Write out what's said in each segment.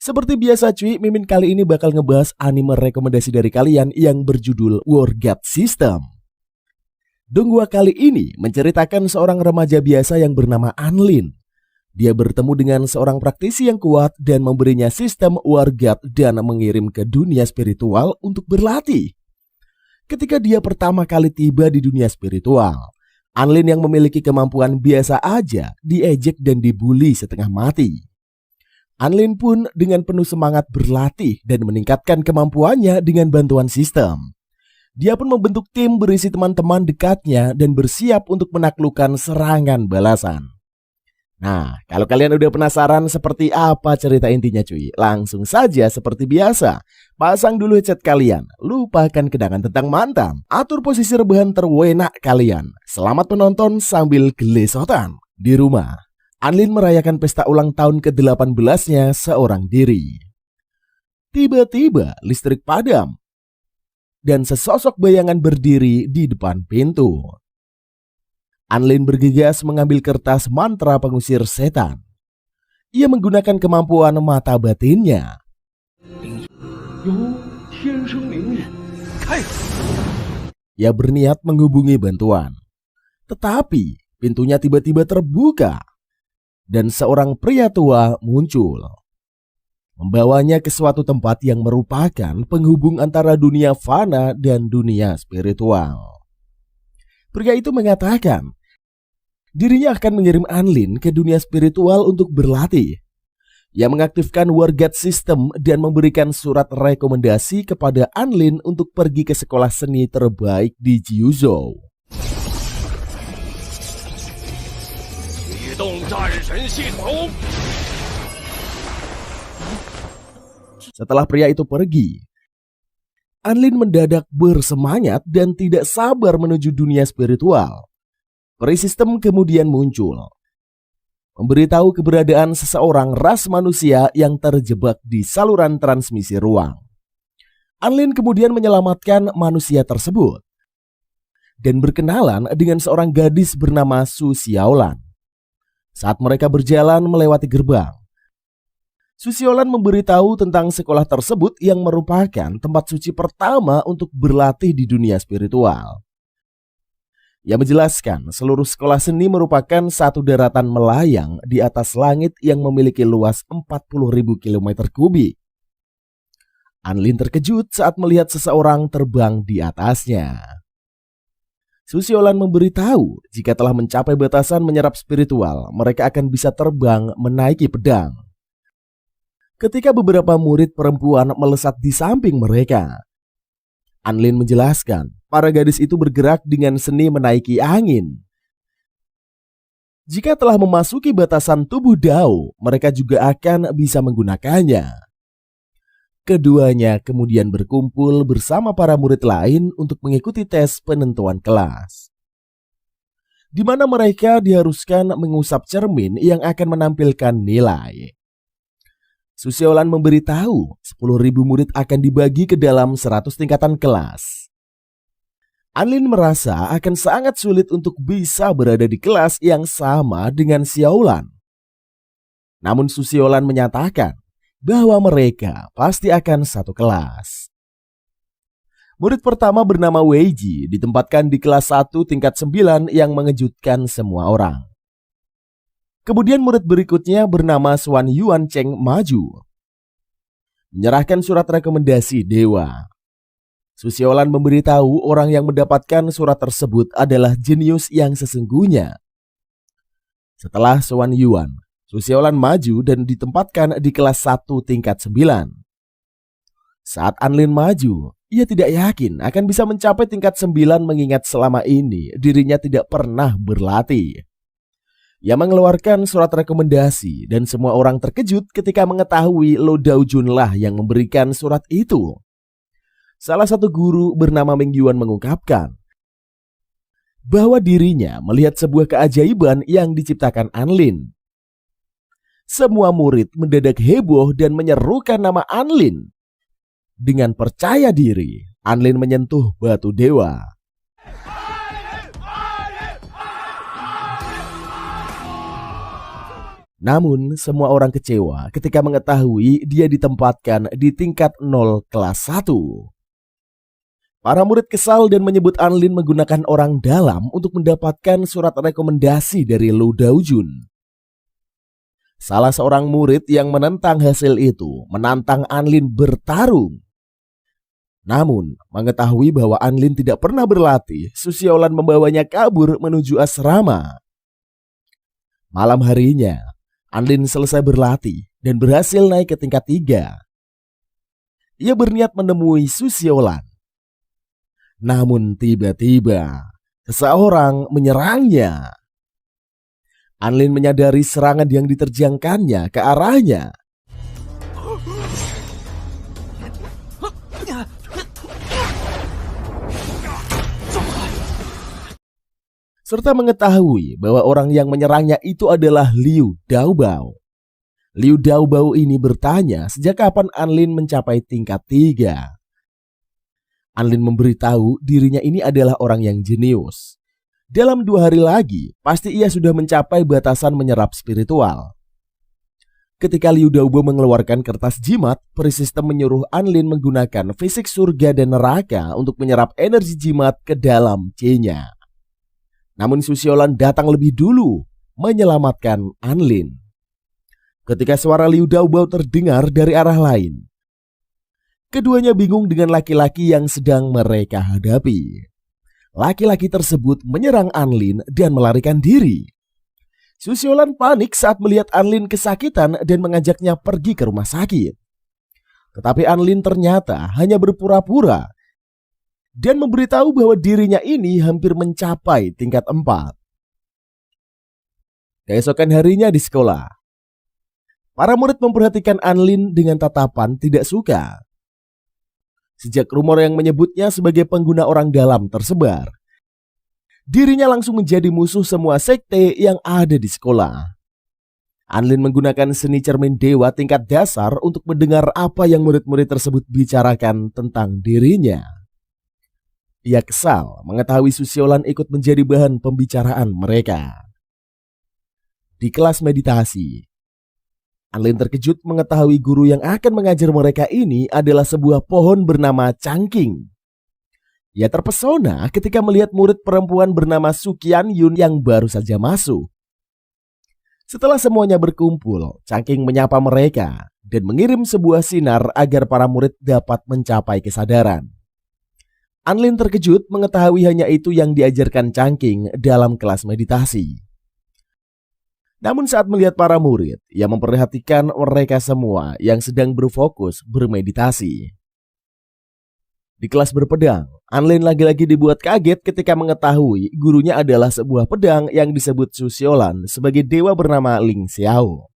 Seperti biasa cuy, Mimin kali ini bakal ngebahas anime rekomendasi dari kalian yang berjudul War God System. Donghua kali ini menceritakan seorang remaja biasa yang bernama Anlin. Dia bertemu dengan seorang praktisi yang kuat dan memberinya sistem War God dan mengirim ke dunia spiritual untuk berlatih. Ketika dia pertama kali tiba di dunia spiritual, Anlin yang memiliki kemampuan biasa aja diejek dan dibully setengah mati. Anlin pun dengan penuh semangat berlatih dan meningkatkan kemampuannya dengan bantuan sistem. Dia pun membentuk tim berisi teman-teman dekatnya dan bersiap untuk menaklukkan serangan balasan. Nah, kalau kalian udah penasaran seperti apa cerita intinya cuy, langsung saja seperti biasa, pasang dulu headset kalian, lupakan kedangan tentang mantam, atur posisi rebahan terwenak kalian. Selamat menonton sambil gelesotan di rumah. Anlin merayakan pesta ulang tahun ke-18-nya seorang diri. Tiba-tiba listrik padam dan sesosok bayangan berdiri di depan pintu. Anlin bergegas mengambil kertas mantra pengusir setan. Ia menggunakan kemampuan mata batinnya. Ia berniat menghubungi bantuan. Tetapi pintunya tiba-tiba terbuka dan seorang pria tua muncul, membawanya ke suatu tempat yang merupakan penghubung antara dunia fana dan dunia spiritual. Pria itu mengatakan dirinya akan mengirim Anlin ke dunia spiritual untuk berlatih. Ia mengaktifkan War God System dan memberikan surat rekomendasi kepada Anlin untuk pergi ke sekolah seni terbaik di Jiuzhou. Setelah pria itu pergi, Anlin mendadak bersemangat dan tidak sabar menuju dunia spiritual. Peri sistem kemudian muncul, memberitahu keberadaan seseorang ras manusia yang terjebak di saluran transmisi ruang. Anlin kemudian menyelamatkan manusia tersebut dan berkenalan dengan seorang gadis bernama Su Xiaolan. Saat mereka berjalan melewati gerbang, Su Xiaolan memberitahu tentang sekolah tersebut yang merupakan tempat suci pertama untuk berlatih di dunia spiritual. Ia menjelaskan seluruh sekolah seni merupakan satu daratan melayang di atas langit yang memiliki luas 40.000 km kubik. Anlin terkejut saat melihat seseorang terbang di atasnya. Su Xiaolan memberitahu jika telah mencapai batasan menyerap spiritual, mereka akan bisa terbang menaiki pedang. Ketika beberapa murid perempuan melesat di samping mereka, Anlin menjelaskan para gadis itu bergerak dengan seni menaiki angin. Jika telah memasuki batasan tubuh Dao, mereka juga akan bisa menggunakannya. Keduanya kemudian berkumpul bersama para murid lain untuk mengikuti tes penentuan kelas, di mana mereka diharuskan mengusap cermin yang akan menampilkan nilai. Su Xiaolan memberitahu 10.000 murid akan dibagi ke dalam 100 tingkatan kelas. Anlin merasa akan sangat sulit untuk bisa berada di kelas yang sama dengan Xiaolan. Namun Su Xiaolan menyatakan bahwa mereka pasti akan satu kelas. Murid pertama bernama Weiji ditempatkan di kelas 1 tingkat 9 yang mengejutkan semua orang. Kemudian murid berikutnya bernama Xuan Yuan Cheng maju, menyerahkan surat rekomendasi dewa. Su Xiaolan memberitahu orang yang mendapatkan surat tersebut adalah jenius yang sesungguhnya. Setelah Xuan Yuan, Su Xiaolan maju dan ditempatkan di kelas 1 tingkat 9. Saat Anlin maju, ia tidak yakin akan bisa mencapai tingkat 9 mengingat selama ini dirinya tidak pernah berlatih. Ia mengeluarkan surat rekomendasi dan semua orang terkejut ketika mengetahui Lo Daojunlah yang memberikan surat itu. Salah satu guru bernama Ming Yuan mengungkapkan bahwa dirinya melihat sebuah keajaiban yang diciptakan Anlin. Semua murid mendadak heboh dan menyerukan nama Anlin. Dengan percaya diri, Anlin menyentuh batu dewa. Namun semua orang kecewa ketika mengetahui dia ditempatkan di tingkat 0 kelas 1. Para murid kesal dan menyebut Anlin menggunakan orang dalam untuk mendapatkan surat rekomendasi dari Lu Daojun. Salah seorang murid yang menentang hasil itu menantang Anlin bertarung. Namun, mengetahui bahwa Anlin tidak pernah berlatih, Susyolan membawanya kabur menuju asrama. Malam harinya, Anlin selesai berlatih dan berhasil naik ke tingkat 3. Ia berniat menemui Susyolan. Namun tiba-tiba, seseorang menyerangnya. Anlin menyadari serangan yang diterjangkannya ke arahnya. Serta mengetahui bahwa orang yang menyerangnya itu adalah Liu Daobao. Liu Daobao ini bertanya sejak kapan Anlin mencapai tingkat 3. Anlin memberitahu dirinya ini adalah orang yang jenius. Dalam 2 hari lagi, pasti ia sudah mencapai batasan menyerap spiritual. Ketika Liu Daobao mengeluarkan kertas jimat, peri sistem menyuruh Anlin menggunakan fisik surga dan neraka untuk menyerap energi jimat ke dalam C-nya. Namun Susyolan datang lebih dulu menyelamatkan Anlin. Ketika suara Liu Daobao terdengar dari arah lain, keduanya bingung dengan laki-laki yang sedang mereka hadapi. Laki-laki tersebut menyerang Anlin dan melarikan diri. Susyolan panik saat melihat Anlin kesakitan dan mengajaknya pergi ke rumah sakit. Tetapi Anlin ternyata hanya berpura-pura dan memberitahu bahwa dirinya ini hampir mencapai tingkat 4. Keesokan harinya di sekolah, para murid memperhatikan Anlin dengan tatapan tidak suka. Sejak rumor yang menyebutnya sebagai pengguna orang dalam tersebar, dirinya langsung menjadi musuh semua sekte yang ada di sekolah. Anlin menggunakan seni cermin dewa tingkat dasar untuk mendengar apa yang murid-murid tersebut bicarakan tentang dirinya. Ia kesal mengetahui Susyolan ikut menjadi bahan pembicaraan mereka. Di kelas meditasi, Anlin terkejut mengetahui guru yang akan mengajar mereka ini adalah sebuah pohon bernama Cangking. Ia terpesona ketika melihat murid perempuan bernama Sukian Yun yang baru saja masuk. Setelah semuanya berkumpul, Cangking menyapa mereka dan mengirim sebuah sinar agar para murid dapat mencapai kesadaran. Anlin terkejut mengetahui hanya itu yang diajarkan Cangking dalam kelas meditasi. Namun saat melihat para murid, ia memperhatikan mereka semua yang sedang berfokus bermeditasi. Di kelas berpedang, Anlin lagi-lagi dibuat kaget ketika mengetahui gurunya adalah sebuah pedang yang disebut Susyolan sebagai dewa bernama Ling Xiao.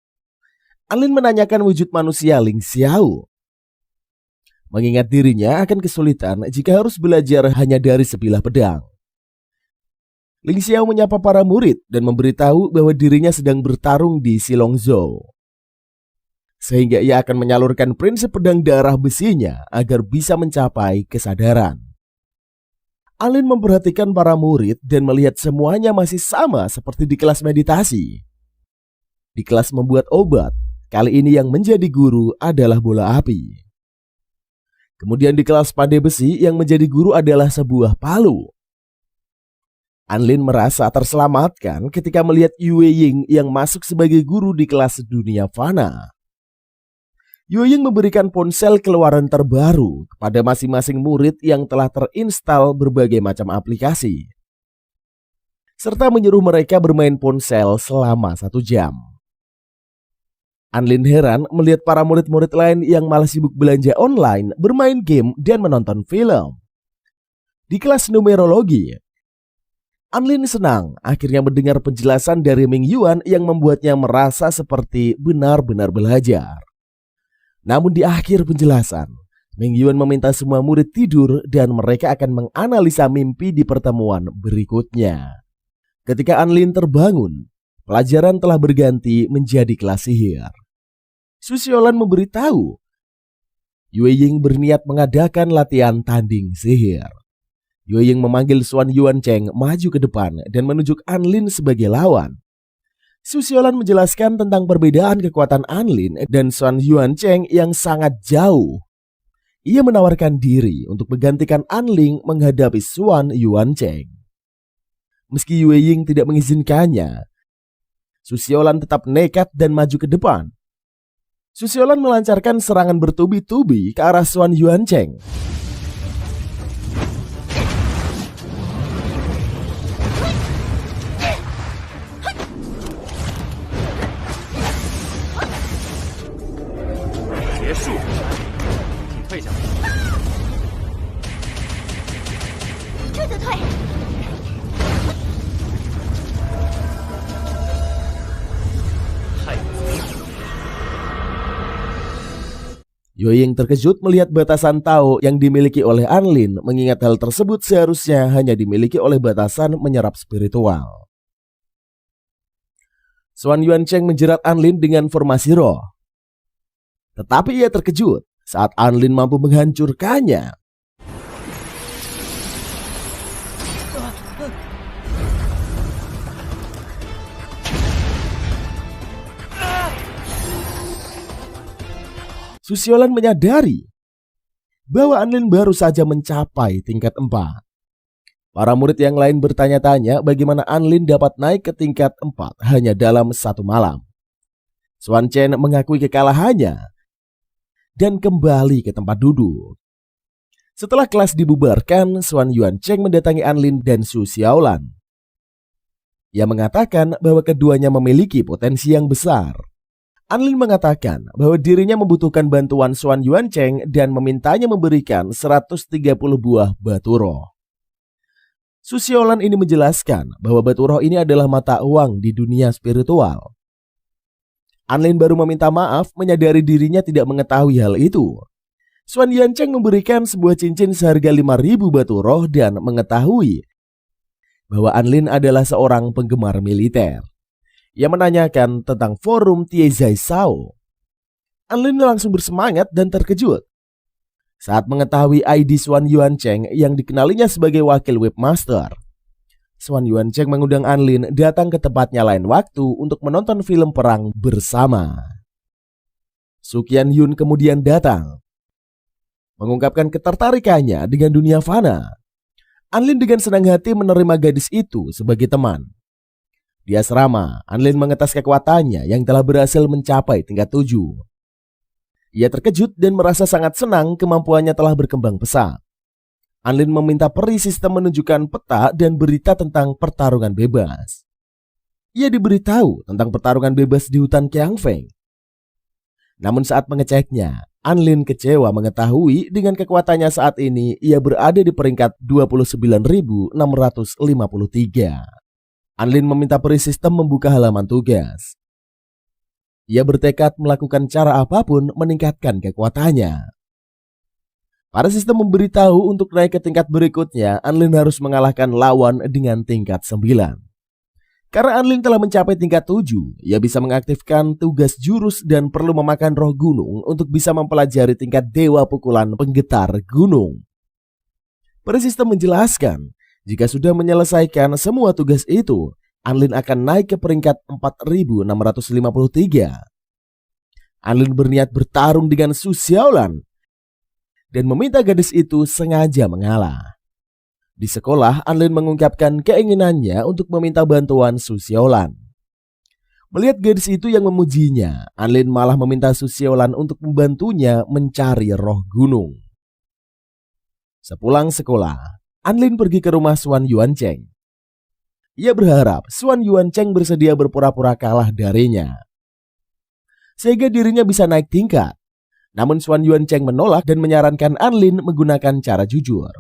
Anlin menanyakan wujud manusia Ling Xiao, mengingat dirinya akan kesulitan jika harus belajar hanya dari sebilah pedang. Ling Xiao menyapa para murid dan memberitahu bahwa dirinya sedang bertarung di Silongzhou, sehingga ia akan menyalurkan prinsip pedang darah besinya agar bisa mencapai kesadaran. Anlin memperhatikan para murid dan melihat semuanya masih sama seperti di kelas meditasi. Di kelas membuat obat, kali ini yang menjadi guru adalah bola api. Kemudian di kelas pandai besi yang menjadi guru adalah sebuah palu. Anlin merasa terselamatkan ketika melihat Yue Ying yang masuk sebagai guru di kelas dunia fana. Yue Ying memberikan ponsel keluaran terbaru kepada masing-masing murid yang telah terinstal berbagai macam aplikasi, serta menyuruh mereka bermain ponsel selama 1 jam. Anlin heran melihat para murid-murid lain yang malah sibuk belanja online, bermain game, dan menonton film. Di kelas numerologi, Anlin senang akhirnya mendengar penjelasan dari Ming Yuan yang membuatnya merasa seperti benar-benar belajar. Namun di akhir penjelasan, Ming Yuan meminta semua murid tidur dan mereka akan menganalisa mimpi di pertemuan berikutnya. Ketika Anlin terbangun, pelajaran telah berganti menjadi kelas sihir. Susyolan memberitahu Yue Ying berniat mengadakan latihan tanding sihir. Yue Ying memanggil Xuan Yuan Cheng maju ke depan dan menunjuk Anlin sebagai lawan. Susiolan menjelaskan tentang perbedaan kekuatan Anlin dan Xuan Yuancheng yang sangat jauh. Ia menawarkan diri untuk menggantikan Anling menghadapi Xuan Yuancheng. Meski Yue Ying tidak mengizinkannya, Susiolan tetap nekat dan maju ke depan. Susiolan melancarkan serangan bertubi-tubi ke arah Xuan Yuancheng. Yue Ying terkejut melihat batasan Tao yang dimiliki oleh Anlin, mengingat hal tersebut seharusnya hanya dimiliki oleh batasan menyerap spiritual. Xuan Yuancheng menjerat Anlin dengan formasi roh. Tetapi ia terkejut saat Anlin mampu menghancurkannya. Susiolan menyadari bahwa Anlin baru saja mencapai tingkat 4. Para murid yang lain bertanya-tanya bagaimana Anlin dapat naik ke tingkat 4 hanya dalam satu malam. Xuan Chen mengakui kekalahannya dan kembali ke tempat duduk. Setelah kelas dibubarkan, Xuan Yuancheng mendatangi Anlin dan Su Xiaolan. Ia mengatakan bahwa keduanya memiliki potensi yang besar. Anlin mengatakan bahwa dirinya membutuhkan bantuan Xuan Yuancheng dan memintanya memberikan 130 buah batu roh. Su Xiaolan ini menjelaskan bahwa batu roh ini adalah mata uang di dunia spiritual. Anlin baru meminta maaf menyadari dirinya tidak mengetahui hal itu. Xuan Yuancheng memberikan sebuah cincin seharga 5.000 batu roh dan mengetahui bahwa Anlin adalah seorang penggemar militer. Ia menanyakan tentang forum Tie Zai Sao. Anlin langsung bersemangat dan terkejut saat mengetahui ID Xuan Yuancheng yang dikenalinya sebagai wakil webmaster. Xuan Yuancheng mengundang Anlin datang ke tempatnya lain waktu untuk menonton film perang bersama. Su Qianyun kemudian datang, mengungkapkan ketertarikannya dengan dunia fana. Anlin dengan senang hati menerima gadis itu sebagai teman. Di asrama, Anlin mengetes kekuatannya yang telah berhasil mencapai tingkat 7. Ia terkejut dan merasa sangat senang kemampuannya telah berkembang pesat. Anlin meminta peri sistem menunjukkan peta dan berita tentang pertarungan bebas. Ia diberitahu tentang pertarungan bebas di hutan Qiangfeng. Namun saat mengeceknya, Anlin kecewa mengetahui dengan kekuatannya saat ini ia berada di peringkat 29.653. Anlin meminta peri sistem membuka halaman tugas. Ia bertekad melakukan cara apapun meningkatkan kekuatannya. Para sistem memberitahu untuk naik ke tingkat berikutnya, Anlin harus mengalahkan lawan dengan tingkat 9. Karena Anlin telah mencapai tingkat 7, ia bisa mengaktifkan tugas jurus dan perlu memakan roh gunung untuk bisa mempelajari tingkat dewa pukulan penggetar gunung. Peri sistem menjelaskan, jika sudah menyelesaikan semua tugas itu, Anlin akan naik ke peringkat 4.653. Anlin berniat bertarung dengan Su Xiaolan dan meminta gadis itu sengaja mengalah. Di sekolah, Anlin mengungkapkan keinginannya untuk meminta bantuan Su Xiaolan. Melihat gadis itu yang memujinya, Anlin malah meminta Su Xiaolan untuk membantunya mencari roh gunung. Sepulang sekolah, Anlin pergi ke rumah Xuan Yuancheng. Ia berharap Xuan Yuancheng bersedia berpura-pura kalah darinya, sehingga dirinya bisa naik tingkat. Namun Xuan Yuancheng menolak dan menyarankan Anlin menggunakan cara jujur.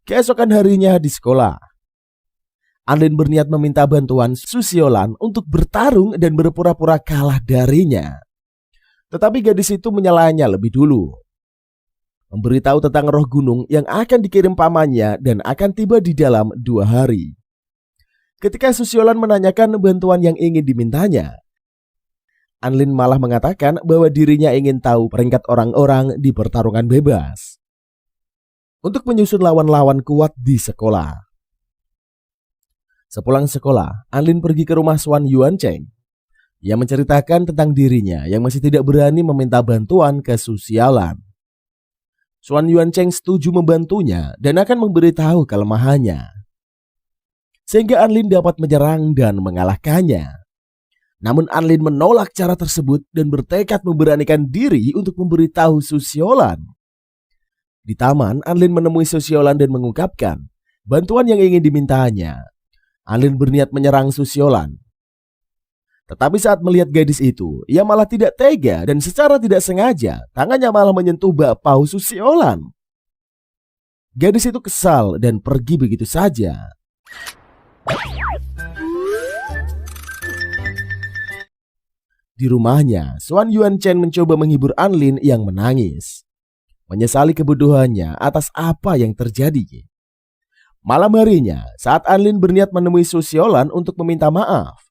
Keesokan harinya di sekolah, Anlin berniat meminta bantuan Su Xiaolan untuk bertarung dan berpura-pura kalah darinya. Tetapi gadis itu menyalahnya lebih dulu, memberitahu tentang roh gunung yang akan dikirim pamannya dan akan tiba di dalam 2 hari. Ketika Su Xiaolan menanyakan bantuan yang ingin dimintanya, Anlin malah mengatakan bahwa dirinya ingin tahu peringkat orang-orang di pertarungan bebas untuk menyusun lawan-lawan kuat di sekolah. Sepulang sekolah, Anlin pergi ke rumah Xuan Yuancheng. Ia menceritakan tentang dirinya yang masih tidak berani meminta bantuan ke Su Xiaolan. Xuan Yuancheng setuju membantunya dan akan memberitahu kelemahannya, sehingga Anlin dapat menyerang dan mengalahkannya. Namun Anlin menolak cara tersebut dan bertekad memberanikan diri untuk memberitahu Su Xiaolan. Di taman, Anlin menemui Su Xiaolan dan mengungkapkan bantuan yang ingin dimintanya. Anlin berniat menyerang Su Xiaolan. Tetapi saat melihat gadis itu, ia malah tidak tega dan secara tidak sengaja tangannya malah menyentuh bahu Su Xiaolan. Gadis itu kesal dan pergi begitu saja. Di rumahnya, Xuan Yuancheng mencoba menghibur Anlin yang menangis, menyesali kebodohannya atas apa yang terjadi. Malam harinya, saat Anlin berniat menemui Su Xiaolan untuk meminta maaf,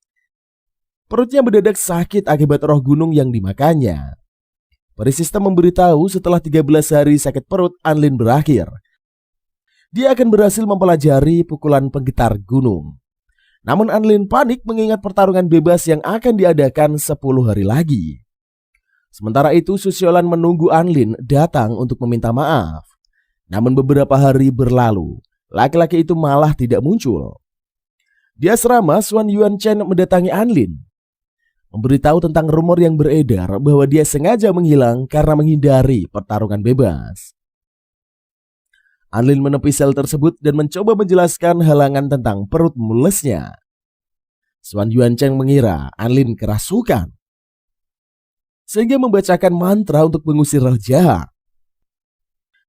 perutnya mendadak sakit akibat roh gunung yang dimakannya. Peri sistem memberitahu setelah 13 hari sakit perut Anlin berakhir, dia akan berhasil mempelajari pukulan penggetar gunung. Namun Anlin panik mengingat pertarungan bebas yang akan diadakan 10 hari lagi. Sementara itu Su Xiaolan menunggu Anlin datang untuk meminta maaf. Namun beberapa hari berlalu, laki-laki itu malah tidak muncul. Di asrama, Xuan Yuancheng mendatangi Anlin, memberitahu tentang rumor yang beredar bahwa dia sengaja menghilang karena menghindari pertarungan bebas. Anlin menepi sel tersebut dan mencoba menjelaskan halangan tentang perut mulesnya. Xuan Yuancheng mengira Anlin kerasukan, sehingga membacakan mantra untuk mengusir roh jahat,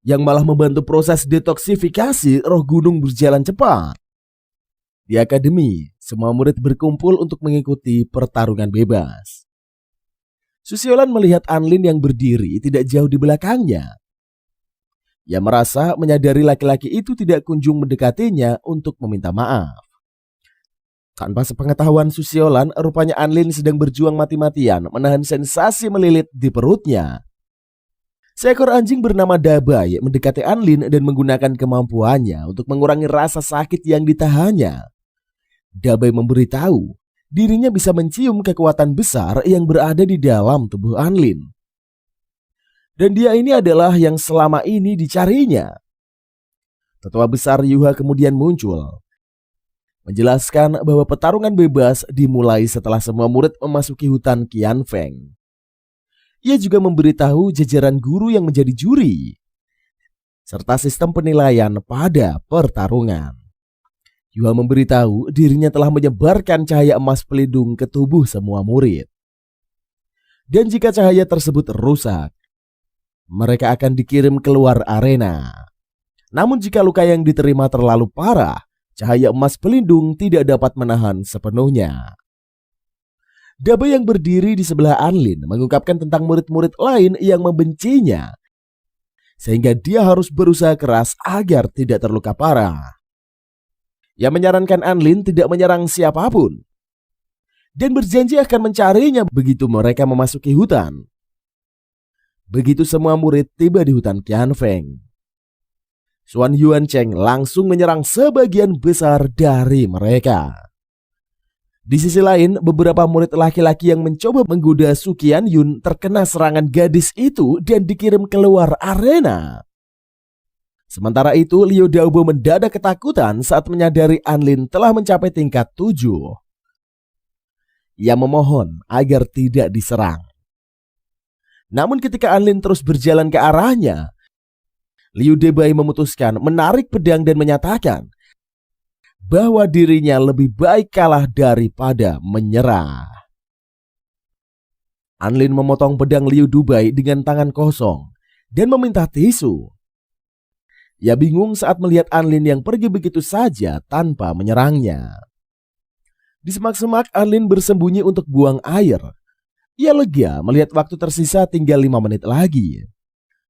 yang malah membantu proses detoksifikasi roh gunung berjalan cepat. Di akademi, semua murid berkumpul untuk mengikuti pertarungan bebas. Su Xiaolan melihat Anlin yang berdiri tidak jauh di belakangnya. Ia merasa menyadari laki-laki itu tidak kunjung mendekatinya untuk meminta maaf. Tanpa sepengetahuan Su Xiaolan, rupanya Anlin sedang berjuang mati-matian menahan sensasi melilit di perutnya. Seekor anjing bernama Dabai mendekati Anlin dan menggunakan kemampuannya untuk mengurangi rasa sakit yang ditahannya. Dabai memberitahu dirinya bisa mencium kekuatan besar yang berada di dalam tubuh Anlin. Dan dia ini adalah yang selama ini dicarinya. Tetua besar Yuha kemudian muncul, menjelaskan bahwa pertarungan bebas dimulai setelah semua murid memasuki hutan Qianfeng. Ia juga memberitahu jajaran guru yang menjadi juri, serta sistem penilaian pada pertarungan. Yuha memberitahu dirinya telah menyebarkan cahaya emas pelindung ke tubuh semua murid. Dan jika cahaya tersebut rusak, mereka akan dikirim keluar arena. Namun jika luka yang diterima terlalu parah, cahaya emas pelindung tidak dapat menahan sepenuhnya. Dabai yang berdiri di sebelah Anlin mengungkapkan tentang murid-murid lain yang membencinya, sehingga dia harus berusaha keras agar tidak terluka parah. Ia menyarankan Anlin tidak menyerang siapapun dan berjanji akan mencarinya begitu mereka memasuki hutan. Begitu semua murid tiba di hutan Qianfeng, Xuan Yuancheng langsung menyerang sebagian besar dari mereka. Di sisi lain, beberapa murid laki-laki yang mencoba menggoda Su Qianyun terkena serangan gadis itu dan dikirim keluar arena. Sementara itu, Liu Daobo mendadak ketakutan saat menyadari Anlin telah mencapai tingkat 7. Ia memohon agar tidak diserang. Namun ketika Anlin terus berjalan ke arahnya, Liu Dabai memutuskan menarik pedang dan menyatakan bahwa dirinya lebih baik kalah daripada menyerah. Anlin memotong pedang Liu Dabai dengan tangan kosong dan meminta tisu. Ia bingung saat melihat Anlin yang pergi begitu saja tanpa menyerangnya. Di semak-semak, Anlin bersembunyi untuk buang air. Ia lega melihat waktu tersisa tinggal 5 menit lagi.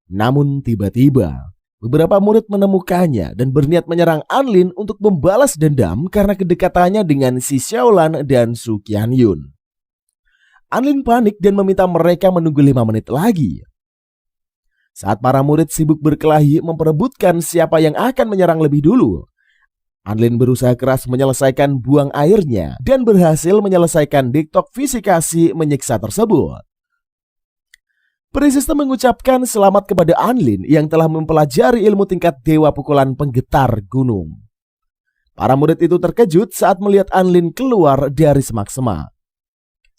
Namun tiba-tiba beberapa murid menemukannya dan berniat menyerang Anlin untuk membalas dendam karena kedekatannya dengan si Xiaolan dan Su Qianyun. Anlin panik dan meminta mereka menunggu 5 menit lagi. Saat para murid sibuk berkelahi memperebutkan siapa yang akan menyerang lebih dulu, Anlin berusaha keras menyelesaikan buang airnya dan berhasil menyelesaikan detoksifikasi menyiksa tersebut. Presistem mengucapkan selamat kepada Anlin yang telah mempelajari ilmu tingkat dewa pukulan penggetar gunung. Para murid itu terkejut saat melihat Anlin keluar dari semak-semak.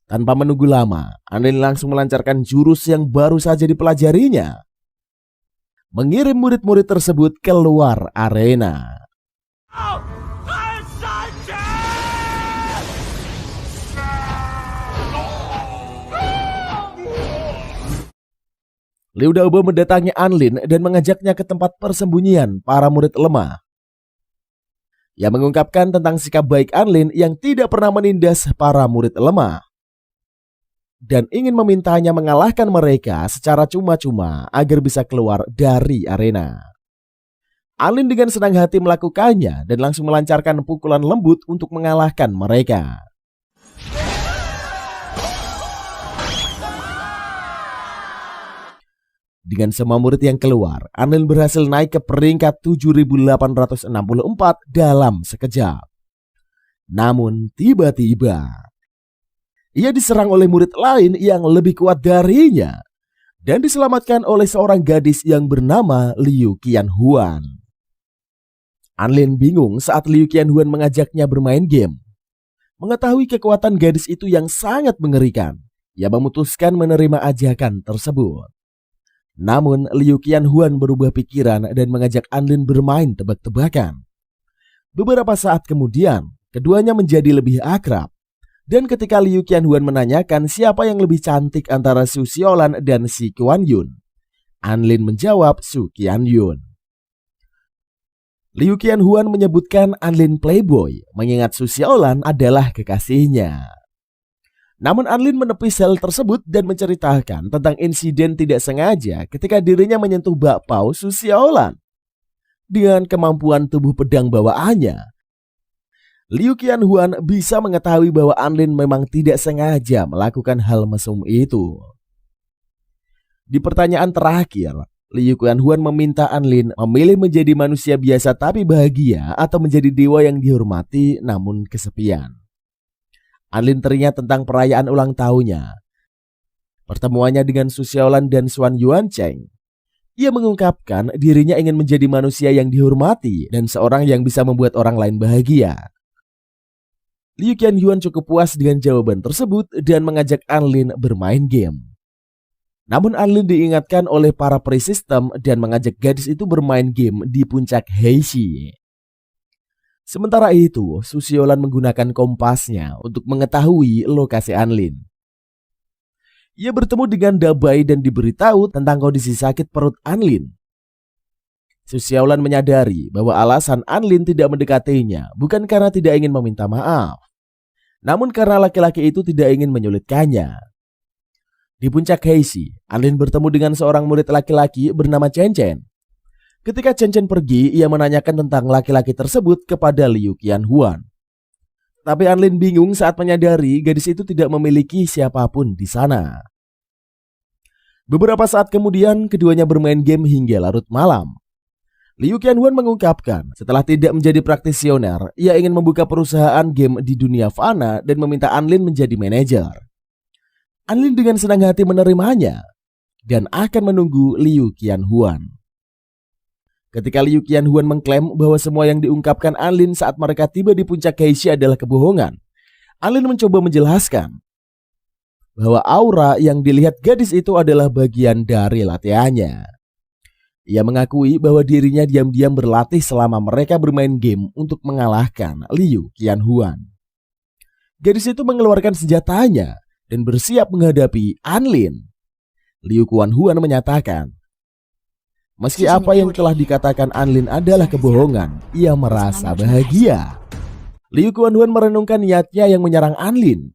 Tanpa menunggu lama, Anlin langsung melancarkan jurus yang baru saja dipelajarinya, mengirim murid-murid tersebut keluar arena. Liu Daobo mendatangi Anlin dan mengajaknya ke tempat persembunyian para murid lemah. Ia mengungkapkan tentang sikap baik Anlin yang tidak pernah menindas para murid lemah dan ingin memintanya mengalahkan mereka secara cuma-cuma agar bisa keluar dari arena. Anlin dengan senang hati melakukannya dan langsung melancarkan pukulan lembut untuk mengalahkan mereka. Dengan semua murid yang keluar, Anlin berhasil naik ke peringkat 7.864 dalam sekejap. Namun tiba-tiba ia diserang oleh murid lain yang lebih kuat darinya dan diselamatkan oleh seorang gadis yang bernama Liu Qianhuan. Anlin bingung saat Liu Qianhuan mengajaknya bermain game. Mengetahui kekuatan gadis itu yang sangat mengerikan, ia memutuskan menerima ajakan tersebut. Namun Liu Qianhuan berubah pikiran dan mengajak Anlin bermain tebak-tebakan. Beberapa saat kemudian, keduanya menjadi lebih akrab. Dan ketika Liu Qianhuan menanyakan siapa yang lebih cantik antara Su Xiaolan dan si Kuan Yun, Anlin menjawab Su Qianyun. Liu Qianhuan menyebutkan Anlin playboy, mengingat Su Xiaolan adalah kekasihnya. Namun Anlin menepis hal tersebut dan menceritakan tentang insiden tidak sengaja ketika dirinya menyentuh bakpao Su Xiaolan. Dengan kemampuan tubuh pedang bawaannya, Liu Qianhuan bisa mengetahui bahwa Anlin memang tidak sengaja melakukan hal mesum itu. Di pertanyaan terakhir, Liu Qianhuan meminta Anlin memilih menjadi manusia biasa tapi bahagia atau menjadi dewa yang dihormati namun kesepian. Anlin teringat tentang perayaan ulang tahunnya, pertemuannya dengan Su Xiaolan dan Xuan Yuancheng. Ia mengungkapkan dirinya ingin menjadi manusia yang dihormati dan seorang yang bisa membuat orang lain bahagia. Liu Qianhuan cukup puas dengan jawaban tersebut dan mengajak Anlin bermain game. Namun Anlin diingatkan oleh para presistem dan mengajak gadis itu bermain game di puncak Heishi. Sementara itu, Su Xiaolan menggunakan kompasnya untuk mengetahui lokasi Anlin. Ia bertemu dengan Dabai dan diberitahu tentang kondisi sakit perut Anlin. Su Xiaolan menyadari bahwa alasan Anlin tidak mendekatinya bukan karena tidak ingin meminta maaf, namun karena laki-laki itu tidak ingin menyulitkannya. Di puncak Heishi, Anlin bertemu dengan seorang murid laki-laki bernama Chen Chen. Ketika Chen Chen pergi, ia menanyakan tentang laki-laki tersebut kepada Liu Qianhuan. Tapi Anlin bingung saat menyadari gadis itu tidak memiliki siapapun di sana. Beberapa saat kemudian, keduanya bermain game hingga larut malam. Liu Qianhuan mengungkapkan setelah tidak menjadi praktisioner, ia ingin membuka perusahaan game di dunia fana dan meminta Anlin menjadi manajer. Anlin dengan senang hati menerimanya dan akan menunggu Liu Qianhuan. Ketika Liu Qianhuan mengklaim bahwa semua yang diungkapkan Anlin saat mereka tiba di puncak Heishi adalah kebohongan, Anlin mencoba menjelaskan bahwa aura yang dilihat gadis itu adalah bagian dari latihannya. Ia mengakui bahwa dirinya diam-diam berlatih selama mereka bermain game untuk mengalahkan Liu Qianhuan. Gadis itu mengeluarkan senjatanya dan bersiap menghadapi Anlin. Liu Qianhuan menyatakan, meski apa yang telah dikatakan Anlin adalah kebohongan, ia merasa bahagia. Liu Qianhuan merenungkan niatnya yang menyerang Anlin.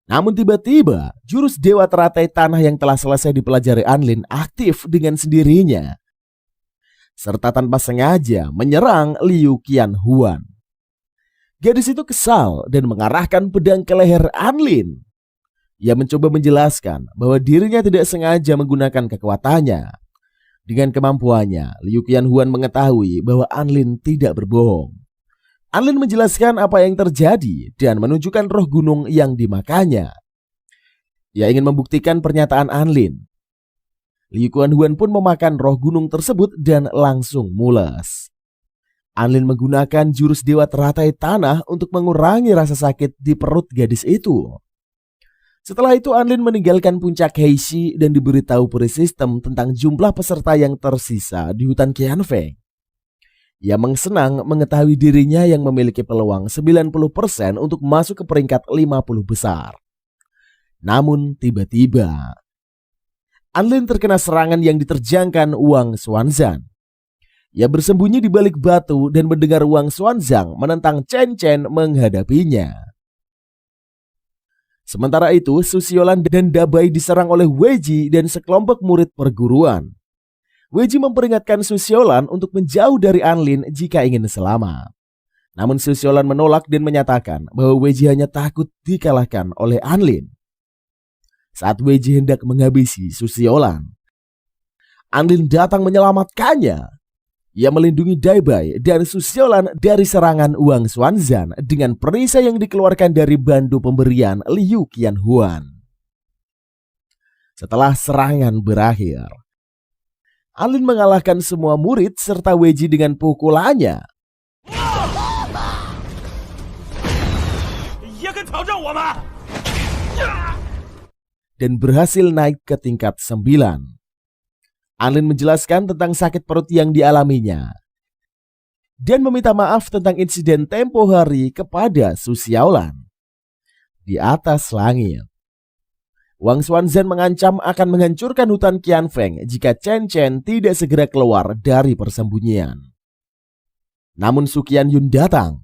Namun tiba-tiba, jurus Dewa Teratai Tanah yang telah selesai dipelajari Anlin aktif dengan sendirinya, serta tanpa sengaja menyerang Liu Qianhuan. Gadis itu kesal dan mengarahkan pedang ke leher Anlin. Ia mencoba menjelaskan bahwa dirinya tidak sengaja menggunakan kekuatannya, Dengan kemampuannya, Liu Qianhuan mengetahui bahwa Anlin tidak berbohong. Anlin menjelaskan apa yang terjadi dan menunjukkan roh gunung yang dimakannya. Ia ingin membuktikan pernyataan Anlin. Liu Qianhuan pun memakan roh gunung tersebut dan langsung mules. Anlin menggunakan jurus dewa teratai tanah untuk mengurangi rasa sakit di perut gadis itu. Setelah itu Anlin meninggalkan puncak Heishi dan diberitahu peri sistem tentang jumlah peserta yang tersisa di hutan Qianfeng. Ia senang mengetahui dirinya yang memiliki peluang 90% untuk masuk ke peringkat 50 besar. Namun tiba-tiba Anlin terkena serangan yang diterjangkan Wang Xuanzan. Ia bersembunyi di balik batu dan mendengar Wang Xuanzang menentang Chen Chen menghadapinya. Sementara itu, Su Xiaolan dan Dabai diserang oleh Wei Ji dan sekelompok murid perguruan. Wei Ji memperingatkan Su Xiaolan untuk menjauh dari Anlin jika ingin selamat. Namun Su Xiaolan menolak dan menyatakan bahwa Wei Ji hanya takut dikalahkan oleh Anlin. Saat Wei Ji hendak menghabisi Su Xiaolan, Anlin datang menyelamatkannya. Ia melindungi Dabai dan Su Xiaolan dari serangan Wang Xuanzan dengan perisai yang dikeluarkan dari bandu pemberian Liu Qianhuan. Setelah serangan berakhir, Anlin mengalahkan semua murid serta Wei Ji dengan pukulannya. Dan berhasil naik ke tingkat 9. Anlin menjelaskan tentang sakit perut yang dialaminya dan meminta maaf tentang insiden tempo hari kepada Su Xiaolan. Di atas langit, Wang Xuanzan mengancam akan menghancurkan hutan Qianfeng jika Chen Chen tidak segera keluar dari persembunyian. Namun Su Qianyun datang,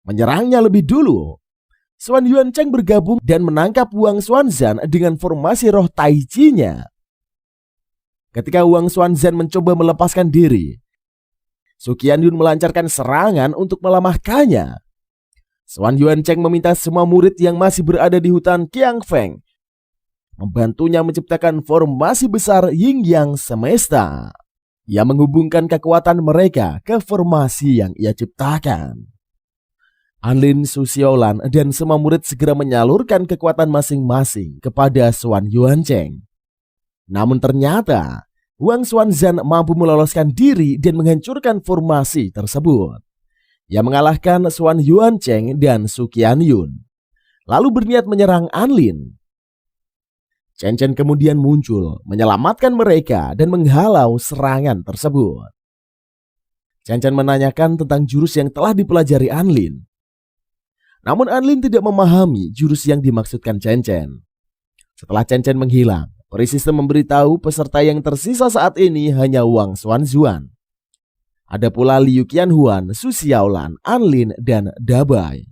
menyerangnya lebih dulu. Xuan Yuancheng bergabung dan menangkap Wang Xuanzan dengan formasi roh Tai Chi-nya. Ketika Wang Xuanzan mencoba melepaskan diri, Su Qianyun melancarkan serangan untuk melemahkannya. Xuan Yuancheng meminta semua murid yang masih berada di hutan Qianfeng membantunya menciptakan formasi besar Yin Yang semesta. Ia menghubungkan kekuatan mereka ke formasi yang ia ciptakan. Anlin, Su Xiaolan, dan semua murid segera menyalurkan kekuatan masing-masing kepada Xuan Yuancheng. Namun ternyata Wang Xuanzan mampu meloloskan diri dan menghancurkan formasi tersebut. Ia mengalahkan Xuan Yuancheng dan Su Qianyun, lalu berniat menyerang Anlin. Chen Chen kemudian muncul, menyelamatkan mereka dan menghalau serangan tersebut. Chen Chen menanyakan tentang jurus yang telah dipelajari Anlin. Namun Anlin tidak memahami jurus yang dimaksudkan Chen Chen. Setelah Chen Chen menghilang, peri sistem memberitahu peserta yang tersisa saat ini hanya Wang Xuanzuan. Ada pula Liu Qianhuan, Su Xiaolan, Anlin, dan Dabai.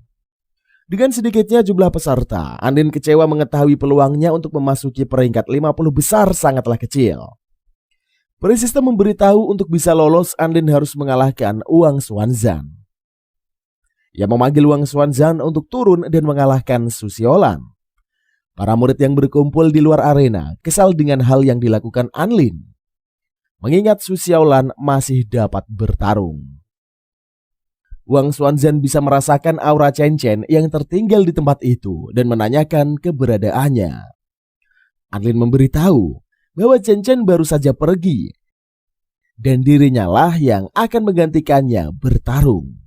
Dengan sedikitnya jumlah peserta, Anlin kecewa mengetahui peluangnya untuk memasuki peringkat 50 besar sangatlah kecil. Peri sistem memberitahu untuk bisa lolos Anlin harus mengalahkan Wang Xuanzan. Ia memanggil Wang Xuanzan untuk turun dan mengalahkan Su Xiaolan. Para murid yang berkumpul di luar arena kesal dengan hal yang dilakukan Anlin, mengingat Su Xiaolan masih dapat bertarung. Wang Xuanzan bisa merasakan aura Chen Chen yang tertinggal di tempat itu dan menanyakan keberadaannya. Anlin memberitahu bahwa Chen Chen baru saja pergi dan dirinya lah yang akan menggantikannya bertarung.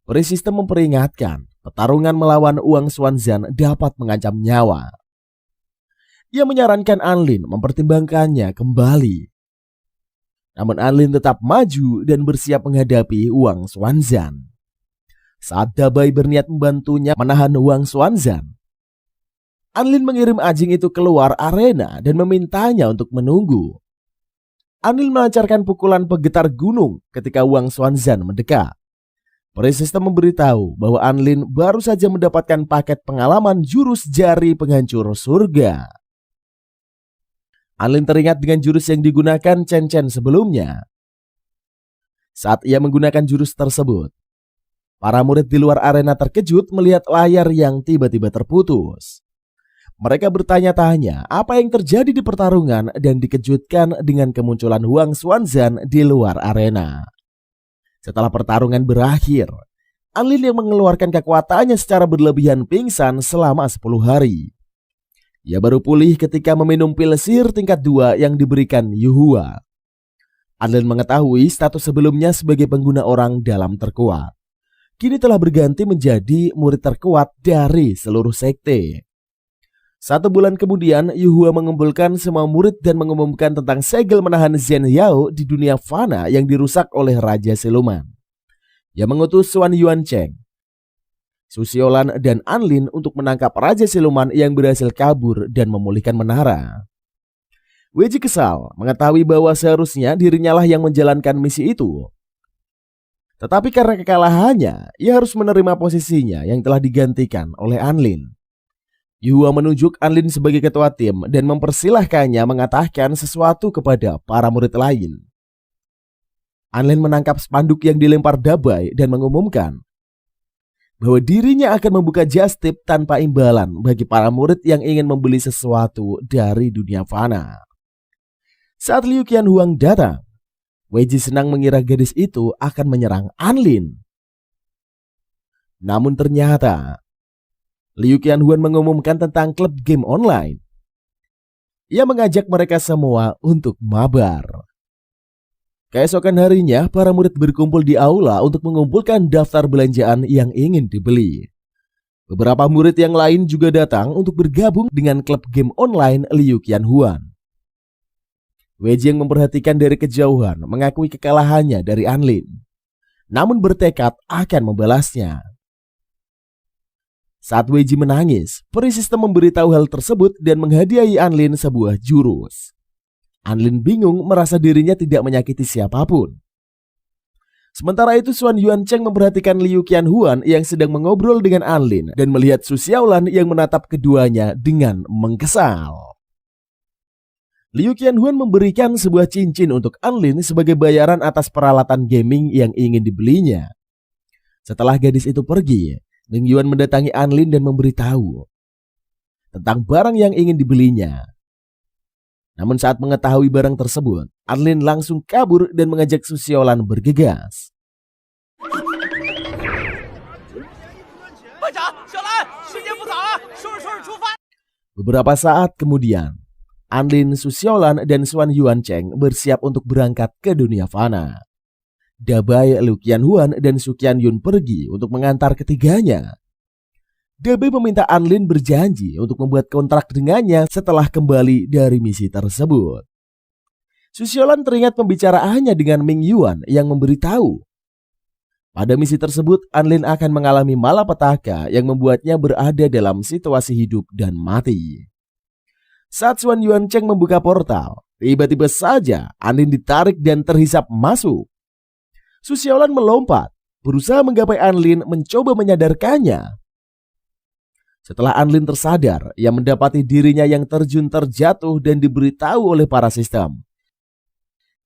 Peri sistem memperingatkan pertarungan melawan Wang Xuanzan dapat mengancam nyawa. Ia menyarankan Anlin mempertimbangkannya kembali. Namun Anlin tetap maju dan bersiap menghadapi Wang Xuanzan. Saat Dabai berniat membantunya menahan Wang Xuanzan, Anlin mengirim anjing itu keluar arena dan memintanya untuk menunggu. Anlin melancarkan pukulan penggetar gunung ketika Wang Xuanzan mendekat. Peri sistem memberitahu bahwa Anlin baru saja mendapatkan paket pengalaman jurus jari penghancur surga. Anlin teringat dengan jurus yang digunakan Chen Chen sebelumnya. Saat ia menggunakan jurus tersebut, para murid di luar arena terkejut melihat layar yang tiba-tiba terputus. Mereka bertanya-tanya apa yang terjadi di pertarungan dan dikejutkan dengan kemunculan Huang Xuanzan di luar arena. Setelah pertarungan berakhir, Anlin yang mengeluarkan kekuatannya secara berlebihan pingsan selama 10 hari. Ia baru pulih ketika meminum pil sihir tingkat 2 yang diberikan Yuhua. Anlin mengetahui status sebelumnya sebagai pengguna orang dalam terkuat. Kini telah berganti menjadi murid terkuat dari seluruh sekte. 1 bulan kemudian, Yuhua mengumpulkan semua murid dan mengumumkan tentang segel menahan Zhen Yao di dunia fana yang dirusak oleh Raja Siluman. Ia mengutus Xuan Yuancheng, Su Xiaolan dan Anlin untuk menangkap Raja Siluman yang berhasil kabur dan memulihkan menara. Wei Ji kesal mengetahui bahwa seharusnya dirinya lah yang menjalankan misi itu. Tetapi karena kekalahannya, ia harus menerima posisinya yang telah digantikan oleh Anlin. Yuhua menunjuk Anlin sebagai ketua tim dan mempersilahkannya mengatakan sesuatu kepada para murid lain. Anlin menangkap spanduk yang dilempar Dabai dan mengumumkan bahwa dirinya akan membuka just tip tanpa imbalan bagi para murid yang ingin membeli sesuatu dari dunia fana. Saat Liu Qianhuang datang, Wei Ji senang mengira gadis itu akan menyerang Anlin. Namun ternyata Liu Qianhuan mengumumkan tentang klub game online. Ia mengajak mereka semua untuk mabar. Keesokan harinya, para murid berkumpul di aula untuk mengumpulkan daftar belanjaan yang ingin dibeli. Beberapa murid yang lain juga datang untuk bergabung dengan klub game online Liu Qianhuan. Wei Ji yang memperhatikan dari kejauhan mengakui kekalahannya dari Anlin, namun bertekad akan membalasnya. Saat Wei Ji menangis, peri sistem memberitahu hal tersebut dan menghadiahi Anlin sebuah jurus. Anlin bingung merasa dirinya tidak menyakiti siapapun. Sementara itu Xuan Yuancheng memperhatikan Liu Qianhuan yang sedang mengobrol dengan Anlin dan melihat Su Xiaolan yang menatap keduanya dengan mengkesal. Liu Qianhuan memberikan sebuah cincin untuk Anlin sebagai bayaran atas peralatan gaming yang ingin dibelinya. Setelah gadis itu pergi, Ning Yuan mendatangi Anlin dan memberitahu tentang barang yang ingin dibelinya. Namun saat mengetahui barang tersebut, Anlin langsung kabur dan mengajak Su Xiaolan bergegas. Beberapa saat kemudian, Anlin, Su Xiaolan, dan Xuan Yuancheng bersiap untuk berangkat ke dunia fana. Dabai, Liu Qianhuan, dan Su Qianyun pergi untuk mengantar ketiganya. Dabai meminta Anlin berjanji untuk membuat kontrak dengannya setelah kembali dari misi tersebut. Su Xiaolan teringat pembicaraannya dengan Ming Yuan yang memberitahu pada misi tersebut Anlin akan mengalami malapetaka yang membuatnya berada dalam situasi hidup dan mati. Saat Xuan Yuancheng membuka portal, tiba-tiba saja Anlin ditarik dan terhisap masuk. Su Xiaolan melompat, berusaha menggapai Anlin mencoba menyadarkannya. Setelah Anlin tersadar, ia mendapati dirinya yang terjun terjatuh dan diberitahu oleh para sistem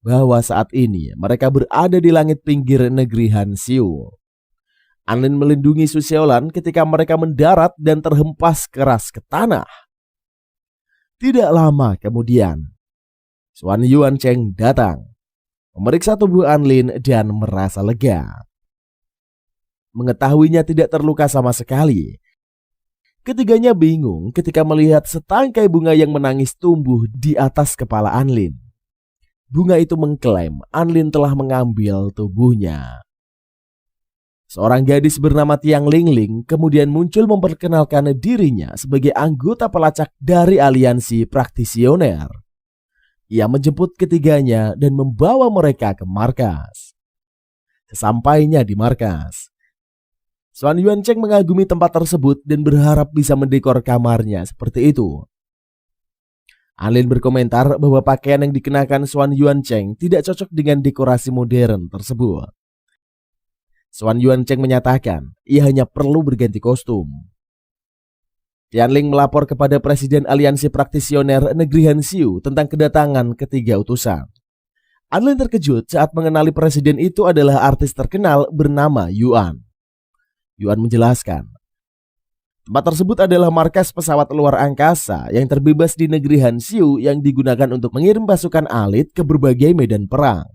bahwa saat ini mereka berada di langit pinggir negeri Hanxiu. Anlin melindungi Su Xiaolan ketika mereka mendarat dan terhempas keras ke tanah. Tidak lama kemudian, Xuan Yuancheng datang, memeriksa tubuh Anlin dan merasa lega. Mengetahuinya tidak terluka sama sekali, ketiganya bingung ketika melihat setangkai bunga yang menangis tumbuh di atas kepala Anlin. Bunga itu mengklaim Anlin telah mengambil tubuhnya. Seorang gadis bernama Tiang Lingling kemudian muncul memperkenalkan dirinya sebagai anggota pelacak dari aliansi praktisioner. Ia menjemput ketiganya dan membawa mereka ke markas. Sesampainya di markas, Xuan Yuancheng mengagumi tempat tersebut dan berharap bisa mendekor kamarnya seperti itu. Anlin berkomentar bahwa pakaian yang dikenakan Xuan Yuancheng tidak cocok dengan dekorasi modern tersebut. Xuan Yuancheng menyatakan ia hanya perlu berganti kostum. Tianling melapor kepada Presiden Aliansi Praktisioner Negeri Hanxiu tentang kedatangan ketiga utusan. Anlin terkejut saat mengenali presiden itu adalah artis terkenal bernama Yuan. Yuan menjelaskan Tempat tersebut adalah markas pesawat luar angkasa yang terbebas di negeri Hansiu yang digunakan untuk mengirim pasukan elit ke berbagai medan perang.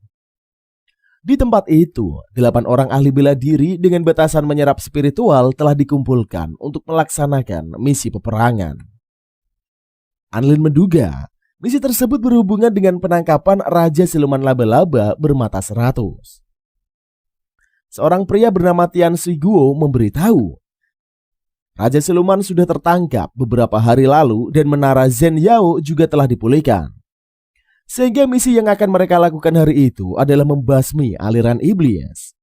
Di tempat itu, 8 orang ahli bela diri dengan batasan menyerap spiritual telah dikumpulkan untuk melaksanakan misi peperangan. Anlin menduga misi tersebut berhubungan dengan penangkapan Raja Siluman Laba-Laba bermata 100. Seorang pria bernama Tian Siguo memberitahu Raja Siluman sudah tertangkap beberapa hari lalu dan menara Zhen Yao juga telah dipulihkan. Sehingga misi yang akan mereka lakukan hari itu adalah membasmi aliran iblis.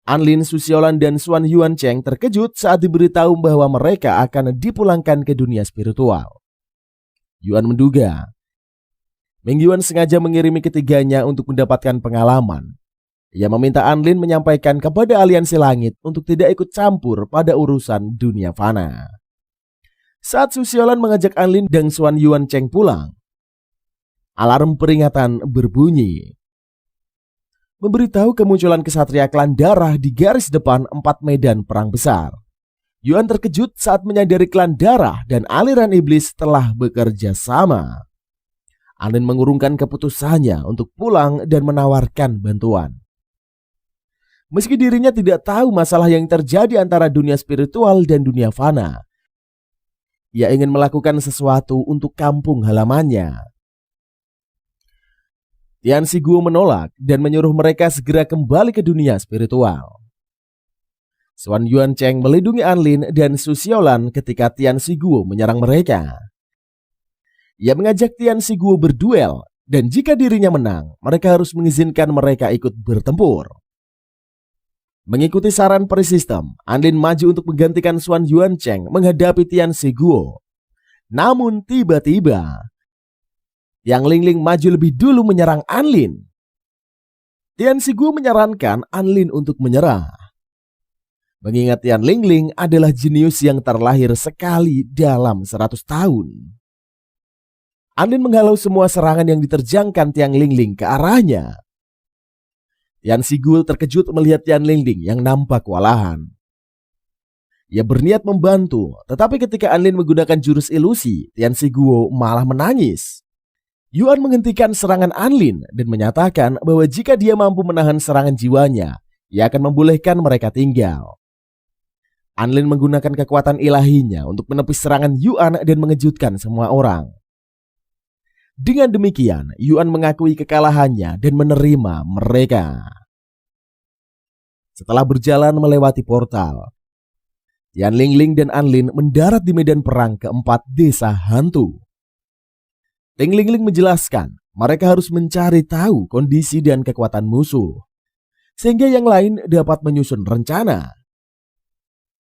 Anlin, Susiolan, dan Xuan Yuancheng terkejut saat diberitahu bahwa mereka akan dipulangkan ke dunia spiritual. Yuan menduga Meng Yuan sengaja mengirimi ketiganya untuk mendapatkan pengalaman. Ia meminta Anlin menyampaikan kepada aliansi langit untuk tidak ikut campur pada urusan dunia fana. Saat Susiolan mengajak Anlin dan Xuan Yuancheng pulang, alarm peringatan berbunyi, memberitahu kemunculan kesatria klan darah di garis depan 4 medan perang besar. Yuan terkejut saat menyadari klan darah dan aliran iblis telah bekerja sama. Anlin mengurungkan keputusannya untuk pulang dan menawarkan bantuan. Meski dirinya tidak tahu masalah yang terjadi antara dunia spiritual dan dunia fana, ia ingin melakukan sesuatu untuk kampung halamannya. Tian Siguo menolak dan menyuruh mereka segera kembali ke dunia spiritual. Xuan Yuancheng melindungi Anlin dan Susiolan ketika Tian Siguo menyerang mereka. Ia mengajak Tian Siguo berduel dan jika dirinya menang, mereka harus mengizinkan mereka ikut bertempur. Mengikuti saran Perisistem, Anlin maju untuk menggantikan Xuan Yuancheng menghadapi Tian Siguo. Namun tiba-tiba, Yang Lingling maju lebih dulu menyerang Anlin. Tian Siguo menyarankan Anlin untuk menyerah. Mengingat Tian Lingling adalah jenius yang terlahir sekali dalam 100 tahun. Anlin menghalau semua serangan yang diterjangkan Tian Lingling ke arahnya. Tian Siguo terkejut melihat Tian Lingling yang nampak kewalahan. Ia berniat membantu, tetapi ketika Anlin menggunakan jurus ilusi, Tian Siguo malah menangis. Yuan menghentikan serangan Anlin dan menyatakan bahwa jika dia mampu menahan serangan jiwanya, ia akan membolehkan mereka tinggal. Anlin menggunakan kekuatan ilahinya untuk menepis serangan Yuan dan mengejutkan semua orang. Dengan demikian, Yuan mengakui kekalahannya dan menerima mereka. Setelah berjalan melewati portal, Tian Lingling dan Anlin mendarat di medan perang keempat desa hantu. Tian Lingling menjelaskan mereka harus mencari tahu kondisi dan kekuatan musuh, sehingga yang lain dapat menyusun rencana.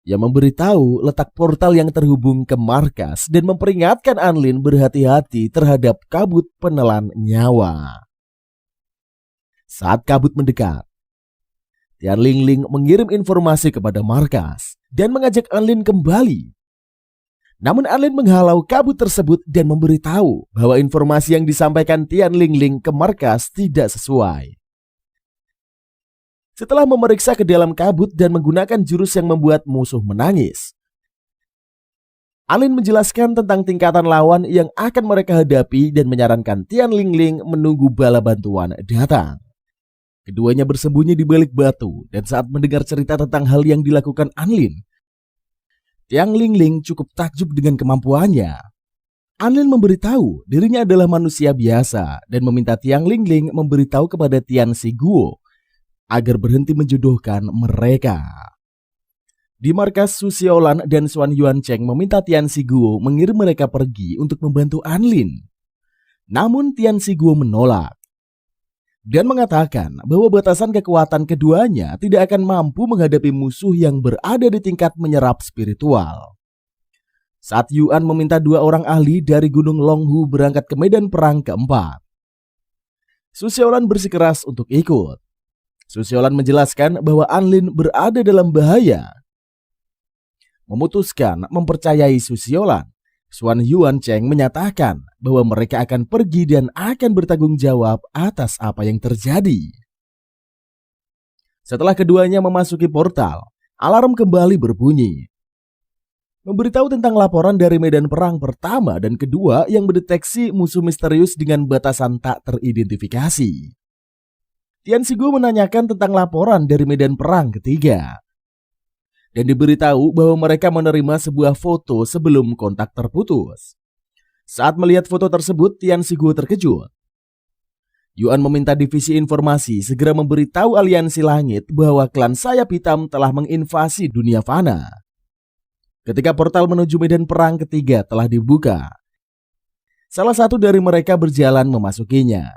Ia memberitahu letak portal yang terhubung ke markas dan memperingatkan Anlin berhati-hati terhadap kabut penelan nyawa. Saat kabut mendekat, Tian Lingling mengirim informasi kepada markas dan mengajak Anlin kembali. Namun Anlin menghalau kabut tersebut dan memberitahu bahwa informasi yang disampaikan Tian Lingling ke markas tidak sesuai. Setelah memeriksa ke dalam kabut dan menggunakan jurus yang membuat musuh menangis, Anlin menjelaskan tentang tingkatan lawan yang akan mereka hadapi dan menyarankan Tian Lingling menunggu bala bantuan datang. Keduanya bersembunyi di balik batu dan saat mendengar cerita tentang hal yang dilakukan Anlin, Tian Lingling cukup takjub dengan kemampuannya. Anlin memberitahu dirinya adalah manusia biasa dan meminta Tian Lingling memberitahu kepada Tian Siguo agar berhenti menjodohkan mereka. Di markas Susiolan dan Xuan Yuancheng meminta Tian Siguo mengirim mereka pergi untuk membantu Anlin. Namun Tian Siguo menolak dan mengatakan bahwa batasan kekuatan keduanya tidak akan mampu menghadapi musuh yang berada di tingkat menyerap spiritual. Saat Yuan meminta 2 orang ahli dari Gunung Longhu berangkat ke medan perang keempat, Susiolan bersikeras untuk ikut. Susiolan menjelaskan bahwa Anlin berada dalam bahaya. Memutuskan mempercayai Susiolan, Xuan Yuancheng menyatakan bahwa mereka akan pergi dan akan bertanggung jawab atas apa yang terjadi. Setelah keduanya memasuki portal, alarm kembali berbunyi. memberitahu tentang laporan dari medan perang pertama dan kedua yang mendeteksi musuh misterius dengan batasan tak teridentifikasi. Tian Sigu menanyakan tentang laporan dari medan perang ketiga dan diberitahu bahwa mereka menerima sebuah foto sebelum kontak terputus. Saat melihat foto tersebut, Tian Sigu terkejut. Yuan meminta divisi informasi segera memberitahu aliansi langit bahwa klan sayap hitam telah menginvasi dunia fana. Ketika portal menuju medan perang ketiga telah dibuka, salah satu dari mereka berjalan memasukinya.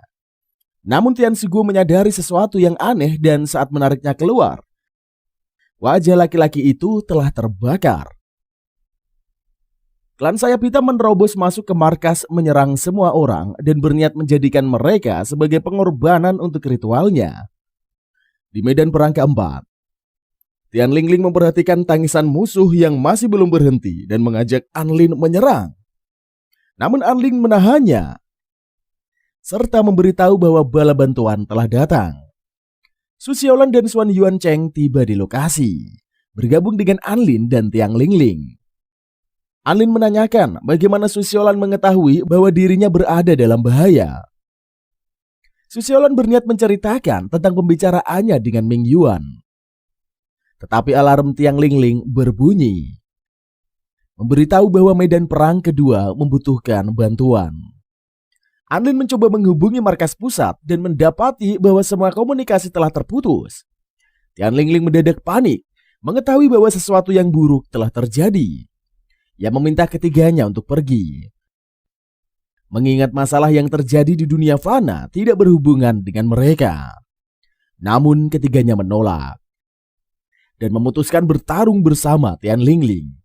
Namun Tian Sigu menyadari sesuatu yang aneh dan saat menariknya keluar, wajah laki-laki itu telah terbakar. Klan sayap hitam menerobos masuk ke markas, menyerang semua orang dan berniat menjadikan mereka sebagai pengorbanan untuk ritualnya. Di medan perang keempat, Tian Lingling memperhatikan tangisan musuh yang masih belum berhenti dan mengajak Anlin menyerang. Namun Anlin menahannya, serta memberitahu bahwa bala bantuan telah datang. Su Xiaolan dan Xuan Yuancheng tiba di lokasi, bergabung dengan Anlin dan Tian Lingling. Anlin menanyakan bagaimana Su Xiaolan mengetahui bahwa dirinya berada dalam bahaya. Su Xiaolan berniat menceritakan tentang pembicaraannya dengan Ming Yuan. Tetapi alarm Tian Lingling berbunyi, memberitahu bahwa medan perang kedua membutuhkan bantuan. Anlin mencoba menghubungi markas pusat dan mendapati bahwa semua komunikasi telah terputus. Tian Lingling mendadak panik, mengetahui bahwa sesuatu yang buruk telah terjadi. Ia meminta ketiganya untuk pergi, mengingat masalah yang terjadi di dunia fana tidak berhubungan dengan mereka. Namun ketiganya menolak dan memutuskan bertarung bersama Tian Lingling.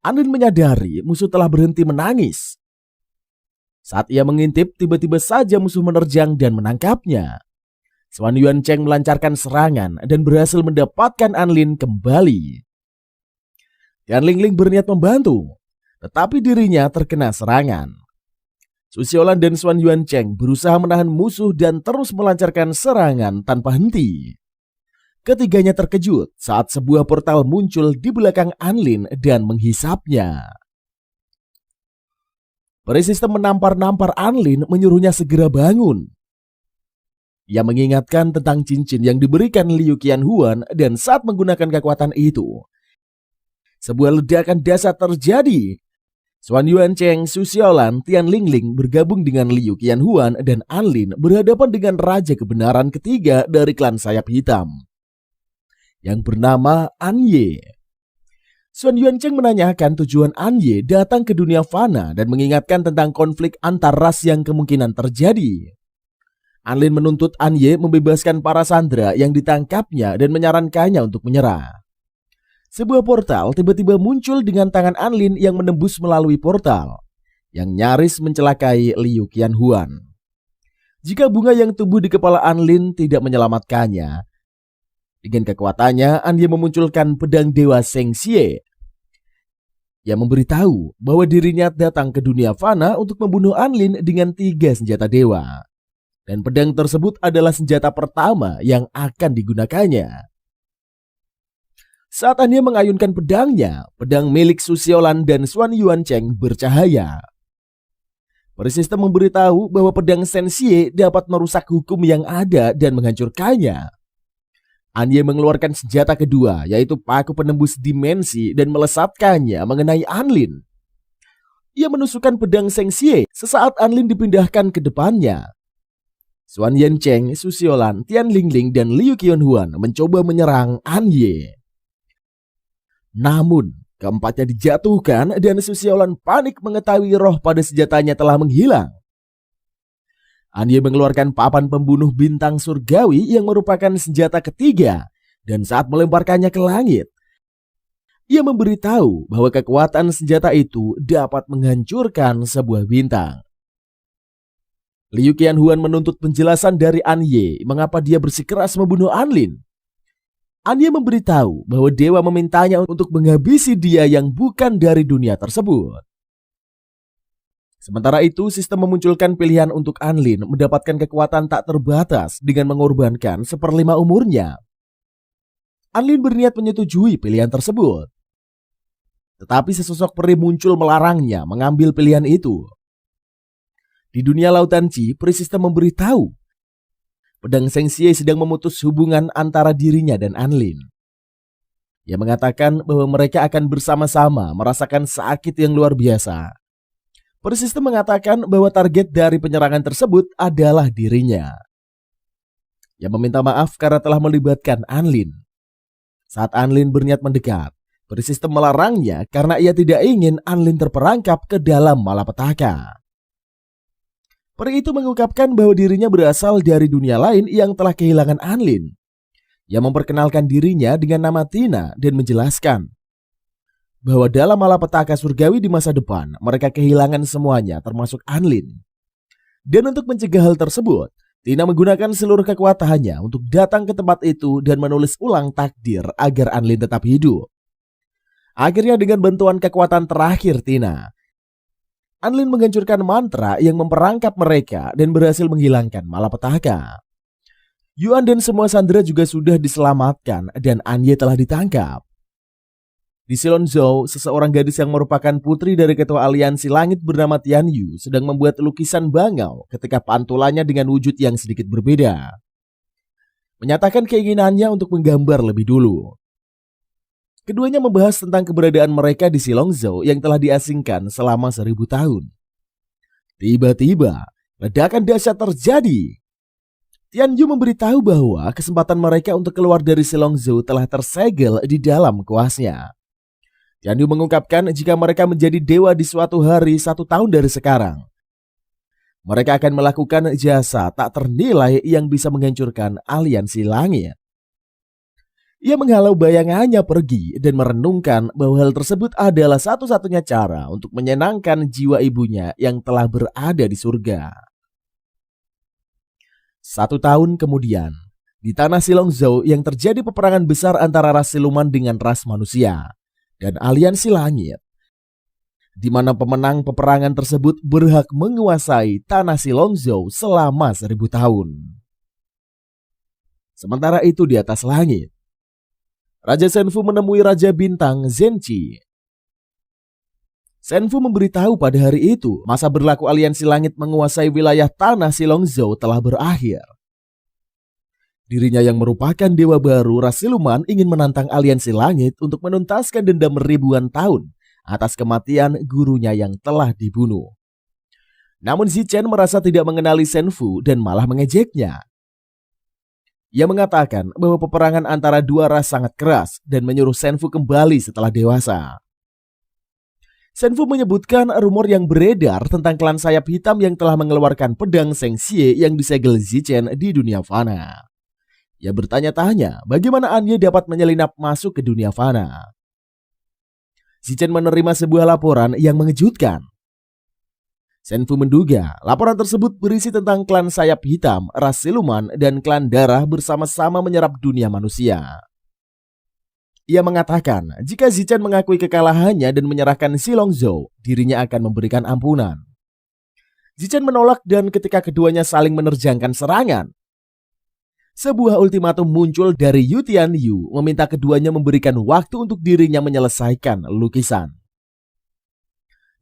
Anlin menyadari musuh telah berhenti menangis. Saat ia mengintip, tiba-tiba saja musuh menerjang dan menangkapnya. Xuan Yuancheng melancarkan serangan dan berhasil mendapatkan Anlin kembali. Tian Lingling berniat membantu, tetapi dirinya terkena serangan. Su Xiaolan dan Xuan Yuancheng berusaha menahan musuh dan terus melancarkan serangan tanpa henti. Ketiganya terkejut saat sebuah portal muncul di belakang Anlin dan menghisapnya. Peri sistem menampar-nampar Anlin, menyuruhnya segera bangun. Ia mengingatkan tentang cincin yang diberikan Liu Qianhuan dan saat menggunakan kekuatan itu, sebuah ledakan dahsyat terjadi. Xuan Yuancheng, Su Xiaolan, Tian Lingling bergabung dengan Liu Qianhuan dan Anlin berhadapan dengan raja kebenaran ketiga dari klan sayap hitam yang bernama An Ye. Xuan Yuancheng menanyakan tujuan An Ye datang ke dunia fana dan mengingatkan tentang konflik antar ras yang kemungkinan terjadi. Anlin menuntut An Ye membebaskan para sandera yang ditangkapnya dan menyarankannya untuk menyerah. Sebuah portal tiba-tiba muncul dengan tangan Anlin yang menembus melalui portal, yang nyaris mencelakai Liu Qianhuan. Jika bunga yang tumbuh di kepala Anlin tidak menyelamatkannya, dengan kekuatannya An Ye memunculkan pedang dewa Sheng Xie. Ia memberitahu bahwa dirinya datang ke dunia fana untuk membunuh Anlin dengan 3 senjata dewa. Dan pedang tersebut adalah senjata pertama yang akan digunakannya. Saat An Ye mengayunkan pedangnya, pedang milik Su Xiaolan dan Xuan Yuancheng bercahaya. Peri sistem memberitahu bahwa pedang Sheng Xie dapat merusak hukum yang ada dan menghancurkannya. An Ye mengeluarkan senjata kedua, yaitu paku penembus dimensi, dan melesatkannya mengenai Anlin. Ia menusukkan pedang Sheng Xie sesaat Anlin dipindahkan ke depannya. Xuan Yuancheng, Su Xiaolan, Tian Lingling, dan Liu Qianhuan mencoba menyerang An Ye. Namun, keempatnya dijatuhkan dan Su Xiaolan panik mengetahui roh pada senjatanya telah menghilang. An Ye mengeluarkan papan pembunuh bintang surgawi yang merupakan senjata ketiga, dan saat melemparkannya ke langit, ia memberitahu bahwa kekuatan senjata itu dapat menghancurkan sebuah bintang. Liu Qianhuan menuntut penjelasan dari An Ye mengapa dia bersikeras membunuh Anlin. An Ye memberitahu bahwa dewa memintanya untuk menghabisi dia yang bukan dari dunia tersebut. Sementara itu, sistem memunculkan pilihan untuk Anlin mendapatkan kekuatan tak terbatas dengan mengorbankan 1/5 umurnya. Anlin berniat menyetujui pilihan tersebut. Tetapi sesosok peri muncul melarangnya mengambil pilihan itu. Di dunia lautan Qi, peri sistem memberitahu pedang Zheng Xie sedang memutus hubungan antara dirinya dan Anlin. Ia mengatakan bahwa mereka akan bersama-sama merasakan sakit yang luar biasa. Peri sistem mengatakan bahwa target dari penyerangan tersebut adalah dirinya. Ia meminta maaf karena telah melibatkan Anlin. Saat Anlin berniat mendekat, peri sistem melarangnya karena ia tidak ingin Anlin terperangkap ke dalam malapetaka. Peri itu mengungkapkan bahwa dirinya berasal dari dunia lain yang telah kehilangan Anlin. Ia memperkenalkan dirinya dengan nama Tina dan menjelaskan bahwa dalam malapetaka surgawi di masa depan, mereka kehilangan semuanya termasuk Anlin. Dan untuk mencegah hal tersebut, Tina menggunakan seluruh kekuatannya untuk datang ke tempat itu dan menulis ulang takdir agar Anlin tetap hidup. Akhirnya dengan bantuan kekuatan terakhir Tina, Anlin menghancurkan mantra yang memperangkap mereka dan berhasil menghilangkan malapetaka. Yuan dan semua sandera juga sudah diselamatkan dan Anye telah ditangkap. Di Silonzhou, seseorang gadis yang merupakan putri dari ketua aliansi langit bernama Tian Yu sedang membuat lukisan bangau ketika pantulannya dengan wujud yang sedikit berbeda. Menyatakan keinginannya untuk menggambar lebih dulu. Keduanya membahas tentang keberadaan mereka di Silonzhou yang telah diasingkan selama 1000 tahun. Tiba-tiba, ledakan dahsyat terjadi. Tian Yu memberitahu bahwa kesempatan mereka untuk keluar dari Silonzhou telah tersegel di dalam kuasnya. Tian Yu mengungkapkan jika mereka menjadi dewa di suatu hari 1 tahun dari sekarang, mereka akan melakukan jasa tak ternilai yang bisa menghancurkan aliansi langit. Ia menghalau bayangannya pergi dan merenungkan bahwa hal tersebut adalah satu-satunya cara untuk menyenangkan jiwa ibunya yang telah berada di surga. 1 tahun kemudian, di tanah Silonzhou yang terjadi peperangan besar antara ras siluman dengan ras manusia dan aliansi langit, di mana pemenang peperangan tersebut berhak menguasai tanah Silonzhou selama 1000 tahun. Sementara itu di atas langit, Raja Senfu menemui Raja Bintang Zenchi. Senfu memberitahu pada hari itu masa berlaku aliansi langit menguasai wilayah tanah Silonzhou telah berakhir. Dirinya yang merupakan dewa baru ras siluman ingin menantang aliansi langit untuk menuntaskan dendam ribuan tahun atas kematian gurunya yang telah dibunuh. Namun Zichen merasa tidak mengenali Senfu dan malah mengejeknya. Ia mengatakan bahwa peperangan antara dua ras sangat keras dan menyuruh Senfu kembali setelah dewasa. Senfu menyebutkan rumor yang beredar tentang klan sayap hitam yang telah mengeluarkan pedang Zheng Xie yang disegel Zichen di dunia fana. Ia bertanya-tanya bagaimana Anye dapat menyelinap masuk ke dunia fana. Zichen menerima sebuah laporan yang mengejutkan. Senfu menduga laporan tersebut berisi tentang klan sayap hitam, ras siluman, dan klan darah bersama-sama menyerap dunia manusia. Ia mengatakan jika Zichen mengakui kekalahannya dan menyerahkan Silonzhou, dirinya akan memberikan ampunan. Zichen menolak dan ketika keduanya saling menerjangkan serangan, sebuah ultimatum muncul dari Yu Tianyu meminta keduanya memberikan waktu untuk dirinya menyelesaikan lukisan.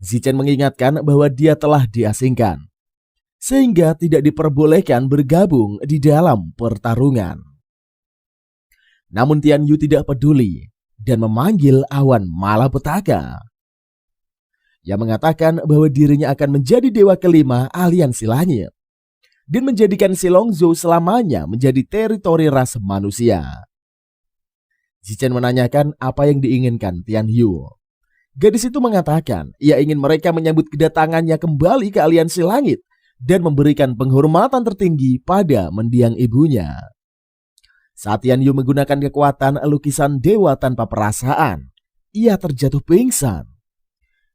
Zichen mengingatkan bahwa dia telah diasingkan, sehingga tidak diperbolehkan bergabung di dalam pertarungan. Namun Tianyu tidak peduli dan memanggil awan malapetaka. Ia mengatakan bahwa dirinya akan menjadi dewa kelima aliansi langit dan menjadikan Silonzhou selamanya menjadi teritori ras manusia. Zichen menanyakan apa yang diinginkan Tianyu. Gadis itu mengatakan ia ingin mereka menyambut kedatangannya kembali ke aliansi langit dan memberikan penghormatan tertinggi pada mendiang ibunya. Saat Tianyu menggunakan kekuatan lukisan dewa tanpa perasaan, ia terjatuh pingsan.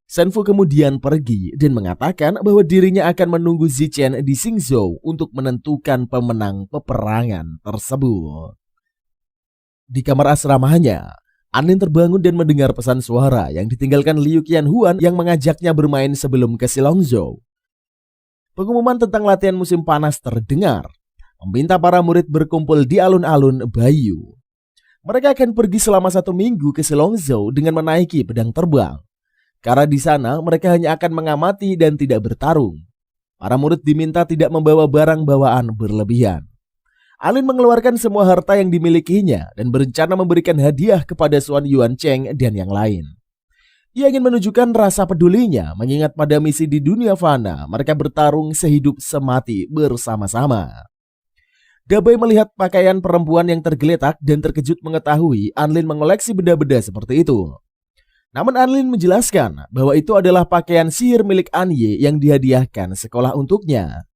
Senfu kemudian pergi dan mengatakan bahwa dirinya akan menunggu Zichen di Xingzhou untuk menentukan pemenang peperangan tersebut. Di kamar asramanya, Anlin terbangun dan mendengar pesan suara yang ditinggalkan Liu Qianhuan yang mengajaknya bermain sebelum ke Silonzhou. Pengumuman tentang latihan musim panas terdengar, meminta para murid berkumpul di alun-alun Baiyu. Mereka akan pergi selama 1 minggu ke Silongzhou dengan menaiki pedang terbang. Karena di sana mereka hanya akan mengamati dan tidak bertarung. Para murid diminta tidak membawa barang bawaan berlebihan. Anlin mengeluarkan semua harta yang dimilikinya dan berencana memberikan hadiah kepada Xuan Yuancheng dan yang lain. Ia ingin menunjukkan rasa pedulinya, mengingat pada misi di dunia fana mereka bertarung sehidup semati bersama-sama. Dabai melihat pakaian perempuan yang tergeletak dan terkejut mengetahui Anlin mengoleksi benda-benda seperti itu. Namun Anlin menjelaskan bahwa itu adalah pakaian sihir milik Anye yang dihadiahkan sekolah untuknya.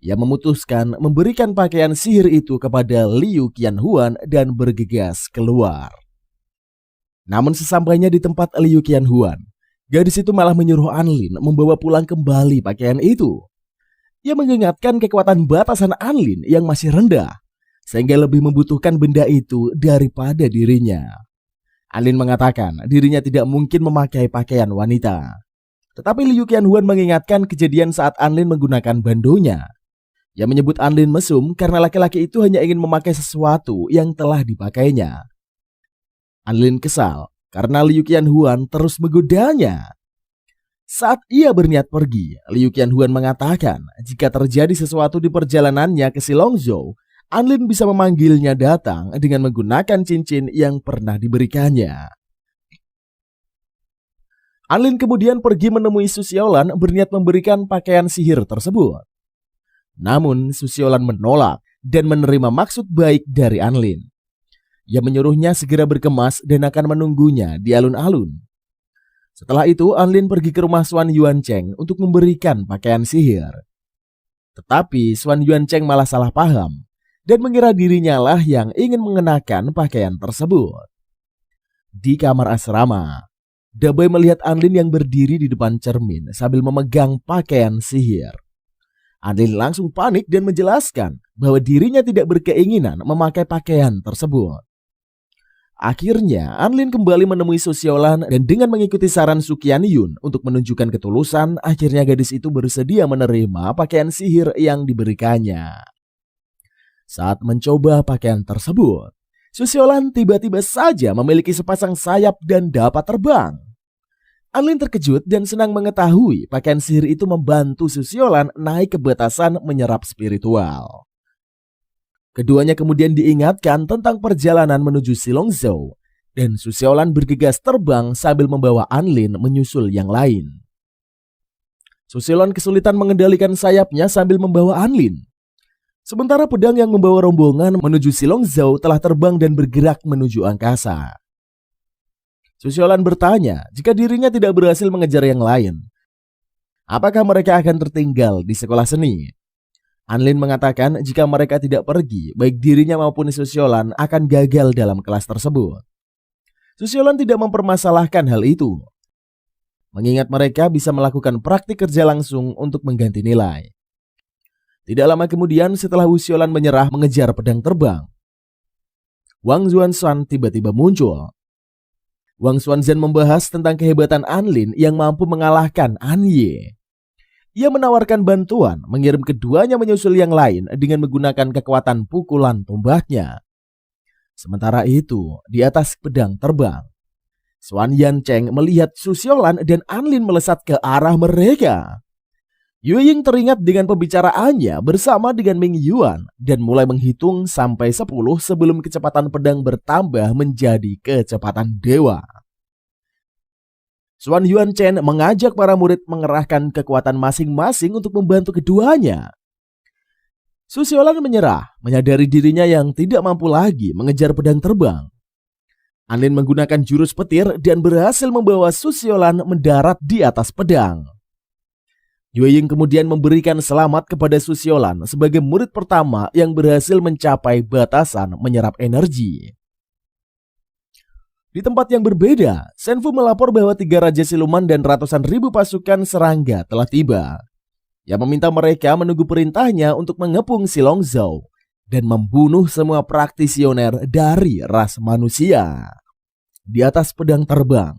Ia memutuskan memberikan pakaian sihir itu kepada Liu Qianhuan dan bergegas keluar. Namun sesampainya di tempat Liu Qianhuan, gadis itu malah menyuruh Anlin membawa pulang kembali pakaian itu. Ia mengingatkan kekuatan batasan Anlin yang masih rendah, sehingga lebih membutuhkan benda itu daripada dirinya. Anlin mengatakan dirinya tidak mungkin memakai pakaian wanita. Tetapi Liu Qianhuan mengingatkan kejadian saat Anlin menggunakan bandonya. Ia menyebut Anlin mesum karena laki-laki itu hanya ingin memakai sesuatu yang telah dipakainya. Anlin kesal karena Liu Qianhuan terus menggodanya. Saat ia berniat pergi, Liu Qianhuan mengatakan jika terjadi sesuatu di perjalanannya ke Silongzhou, Anlin bisa memanggilnya datang dengan menggunakan cincin yang pernah diberikannya. Anlin kemudian pergi menemui Su Xiaolan berniat memberikan pakaian sihir tersebut. Namun Su Xiaolan menolak dan menerima maksud baik dari Anlin. Ia menyuruhnya segera berkemas dan akan menunggunya di alun-alun. Setelah itu Anlin pergi ke rumah Xuan Yuancheng untuk memberikan pakaian sihir. Tetapi Xuan Yuancheng malah salah paham dan mengira dirinya lah yang ingin mengenakan pakaian tersebut. Di kamar asrama, Dabai melihat Anlin yang berdiri di depan cermin sambil memegang pakaian sihir. Anlin langsung panik dan menjelaskan bahwa dirinya tidak berkeinginan memakai pakaian tersebut. Akhirnya Anlin kembali menemui Su Xiaolan dan dengan mengikuti saran Su Qianyun untuk menunjukkan ketulusan, akhirnya gadis itu bersedia menerima pakaian sihir yang diberikannya. Saat mencoba pakaian tersebut, Su Xiaolan tiba-tiba saja memiliki sepasang sayap dan dapat terbang. Anlin terkejut dan senang mengetahui pakaian sihir itu membantu Su Xiaolan naik ke batasan menyerap spiritual. Keduanya kemudian diingatkan tentang perjalanan menuju Silongzhou dan Su Xiaolan bergegas terbang sambil membawa Anlin menyusul yang lain. Su Xiaolan kesulitan mengendalikan sayapnya sambil membawa Anlin. Sementara pedang yang membawa rombongan menuju Silongzhou telah terbang dan bergerak menuju angkasa. Su Xiaolan bertanya jika dirinya tidak berhasil mengejar yang lain, apakah mereka akan tertinggal di sekolah seni? Anlin mengatakan jika mereka tidak pergi, baik dirinya maupun Su Xiaolan akan gagal dalam kelas tersebut. Su Xiaolan tidak mempermasalahkan hal itu, mengingat mereka bisa melakukan praktik kerja langsung untuk mengganti nilai. Tidak lama kemudian setelah Wu Xiaolan menyerah mengejar pedang terbang, Wang Xuanzan tiba-tiba muncul. Wang Xuanzan membahas tentang kehebatan Anlin yang mampu mengalahkan Anye. Ia menawarkan bantuan mengirim keduanya menyusul yang lain dengan menggunakan kekuatan pukulan tombaknya. Sementara itu, di atas pedang terbang, Xuan Yuancheng melihat Su Xiaolan dan Anlin melesat ke arah mereka. Yue Ying teringat dengan pembicaraannya bersama dengan Ming Yuan dan mulai menghitung sampai 10 sebelum kecepatan pedang bertambah menjadi kecepatan dewa. Xuan Yuancheng mengajak para murid mengerahkan kekuatan masing-masing untuk membantu keduanya. Su Xiaolan menyerah, menyadari dirinya yang tidak mampu lagi mengejar pedang terbang. Anlin menggunakan jurus petir dan berhasil membawa Su Xiaolan mendarat di atas pedang. Yue Ying kemudian memberikan selamat kepada Su Xiaolan sebagai murid pertama yang berhasil mencapai batasan menyerap energi. Di tempat yang berbeda, Shen Fu melapor bahwa 3 raja siluman dan ratusan ribu pasukan serangga telah tiba. Ia meminta mereka menunggu perintahnya untuk mengepung Silongzhou dan membunuh semua praktisioner dari ras manusia. Di atas pedang terbang,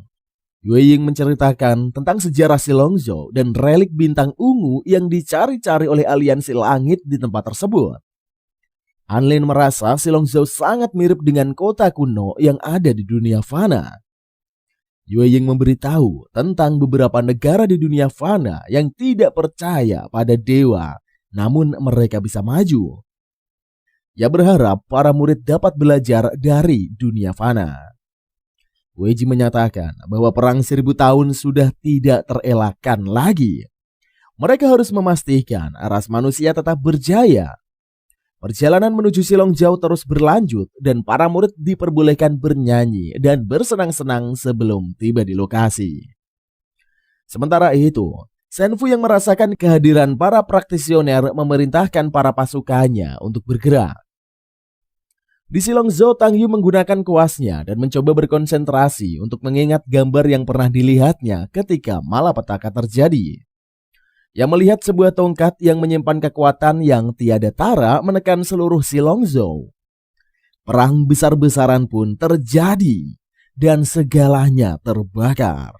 Yue Ying menceritakan tentang sejarah Silongzhou dan relik bintang ungu yang dicari-cari oleh aliansi langit di tempat tersebut. Anlin merasa Silongzhou sangat mirip dengan kota kuno yang ada di dunia fana. Yue Ying memberitahu tentang beberapa negara di dunia fana yang tidak percaya pada dewa, namun mereka bisa maju. Ia berharap para murid dapat belajar dari dunia fana. Wei Ji menyatakan bahwa perang 1000 tahun sudah tidak terelakkan lagi. Mereka harus memastikan ras manusia tetap berjaya. Perjalanan menuju Silongzhou terus berlanjut dan para murid diperbolehkan bernyanyi dan bersenang-senang sebelum tiba di lokasi. Sementara itu, Shen Fu yang merasakan kehadiran para praktisioner memerintahkan para pasukannya untuk bergerak. Di Silongzhou, Tang Yu menggunakan kuasnya dan mencoba berkonsentrasi untuk mengingat gambar yang pernah dilihatnya ketika malapetaka terjadi. Yang melihat sebuah tongkat yang menyimpan kekuatan yang tiada tara menekan seluruh Silongzhou. Perang besar-besaran pun terjadi dan segalanya terbakar.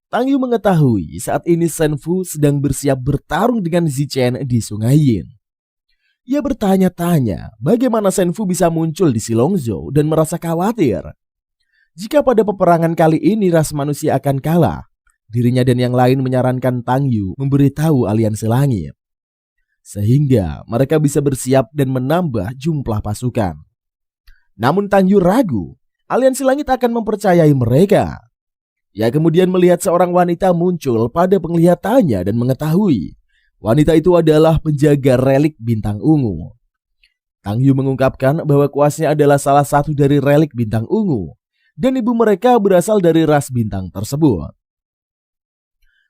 Tang Yu mengetahui saat ini Shen Fu sedang bersiap bertarung dengan Zichen di Sungai Yin. Ia bertanya-tanya bagaimana Shen Fu bisa muncul di Silongzhou dan merasa khawatir. Jika pada peperangan kali ini ras manusia akan kalah, dirinya dan yang lain menyarankan Tang Yu memberitahu aliansi langit, sehingga mereka bisa bersiap dan menambah jumlah pasukan. Namun Tang Yu ragu, aliansi langit akan mempercayai mereka. Ia kemudian melihat seorang wanita muncul pada penglihatannya dan mengetahui wanita itu adalah penjaga relik bintang ungu. Tang Yu mengungkapkan bahwa kuasnya adalah salah satu dari relik bintang ungu, dan ibu mereka berasal dari ras bintang tersebut.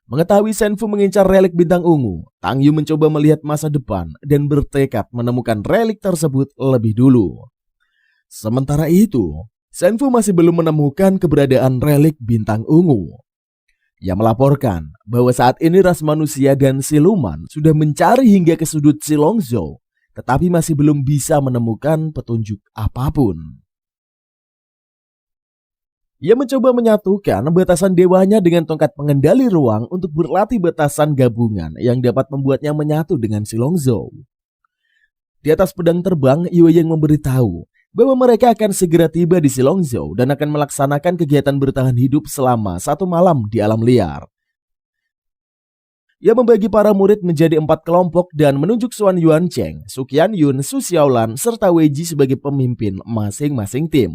Mengetahui Shen Fu mengincar relik bintang ungu, Tang Yu mencoba melihat masa depan dan bertekad menemukan relik tersebut lebih dulu. Sementara itu, Shen Fu masih belum menemukan keberadaan relik bintang ungu. Ia melaporkan bahwa saat ini ras manusia dan siluman sudah mencari hingga ke sudut Silongzhou, tetapi masih belum bisa menemukan petunjuk apapun. Ia mencoba menyatukan batasan dewanya dengan tongkat pengendali ruang untuk berlatih batasan gabungan yang dapat membuatnya menyatu dengan Silongzhou. Di atas pedang terbang, Yue Ying memberitahu bahwa mereka akan segera tiba di Silongzhou dan akan melaksanakan kegiatan bertahan hidup selama 1 malam di alam liar. Ia membagi para murid menjadi 4 kelompok dan menunjuk Xuan Yuancheng, Su Qianyun, Su Xiaolan, serta Wei Ji sebagai pemimpin masing-masing tim.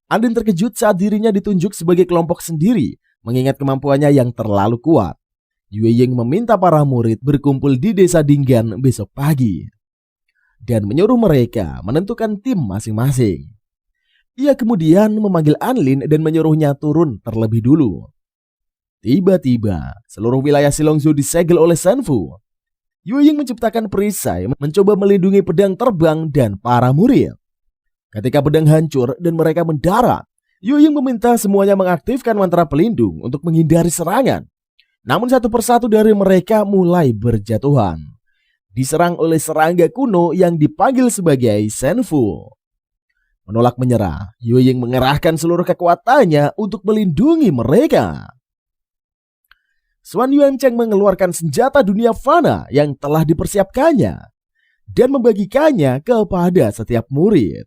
Andin terkejut saat dirinya ditunjuk sebagai kelompok sendiri, mengingat kemampuannya yang terlalu kuat. Yue Ying meminta para murid berkumpul di desa Dinggan besok pagi dan menyuruh mereka menentukan tim masing-masing. Ia kemudian memanggil Anlin dan menyuruhnya turun terlebih dulu. Tiba-tiba, seluruh wilayah Silongzhou disegel oleh Shen Fu. Yue Ying menciptakan perisai, mencoba melindungi pedang terbang dan para murid. Ketika pedang hancur dan mereka mendarat, Yue Ying meminta semuanya mengaktifkan mantra pelindung untuk menghindari serangan. Namun satu persatu dari mereka mulai berjatuhan, diserang oleh serangga kuno yang dipanggil sebagai Shen Fu. Menolak menyerah, Yue Ying mengerahkan seluruh kekuatannya untuk melindungi mereka. Xuan Yuancheng mengeluarkan senjata dunia fana yang telah dipersiapkannya dan membagikannya kepada setiap murid.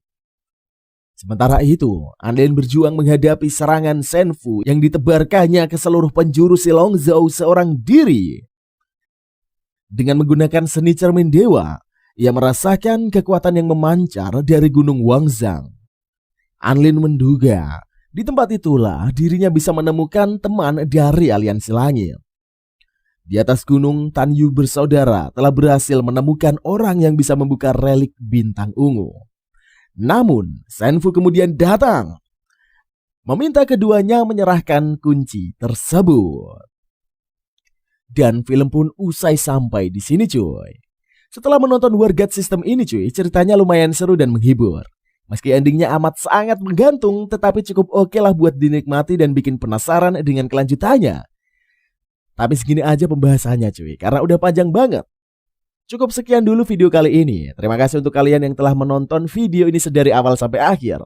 Sementara itu, Anlin berjuang menghadapi serangan Shen Fu yang ditebarkannya ke seluruh penjuru Silongzhou seorang diri. Dengan menggunakan seni cermin dewa, ia merasakan kekuatan yang memancar dari gunung Wangzang. Anlin menduga, di tempat itulah dirinya bisa menemukan teman dari aliansi langit. Di atas gunung, Tan Yu bersaudara telah berhasil menemukan orang yang bisa membuka relik bintang ungu. Namun, Shen Fu kemudian datang, meminta keduanya menyerahkan kunci tersebut. Dan film pun usai sampai di sini cuy. Setelah menonton War God System ini cuy, ceritanya lumayan seru dan menghibur. Meski endingnya amat sangat menggantung, tetapi cukup oke lah buat dinikmati dan bikin penasaran dengan kelanjutannya. Tapi segini aja pembahasannya cuy, karena udah panjang banget. Cukup sekian dulu video kali ini. Terima kasih untuk kalian yang telah menonton video ini sedari awal sampai akhir.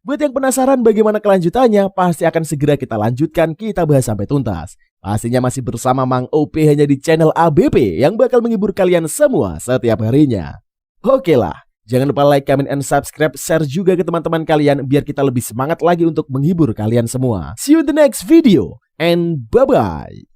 Buat yang penasaran bagaimana kelanjutannya, pasti akan segera kita lanjutkan, kita bahas sampai tuntas. Pastinya masih bersama Mang OP hanya di channel ABP yang bakal menghibur kalian semua setiap harinya. Oke lah, Jangan lupa like, comment, and subscribe. Share juga ke teman-teman kalian biar kita lebih semangat lagi untuk menghibur kalian semua. See you in the next video and bye-bye.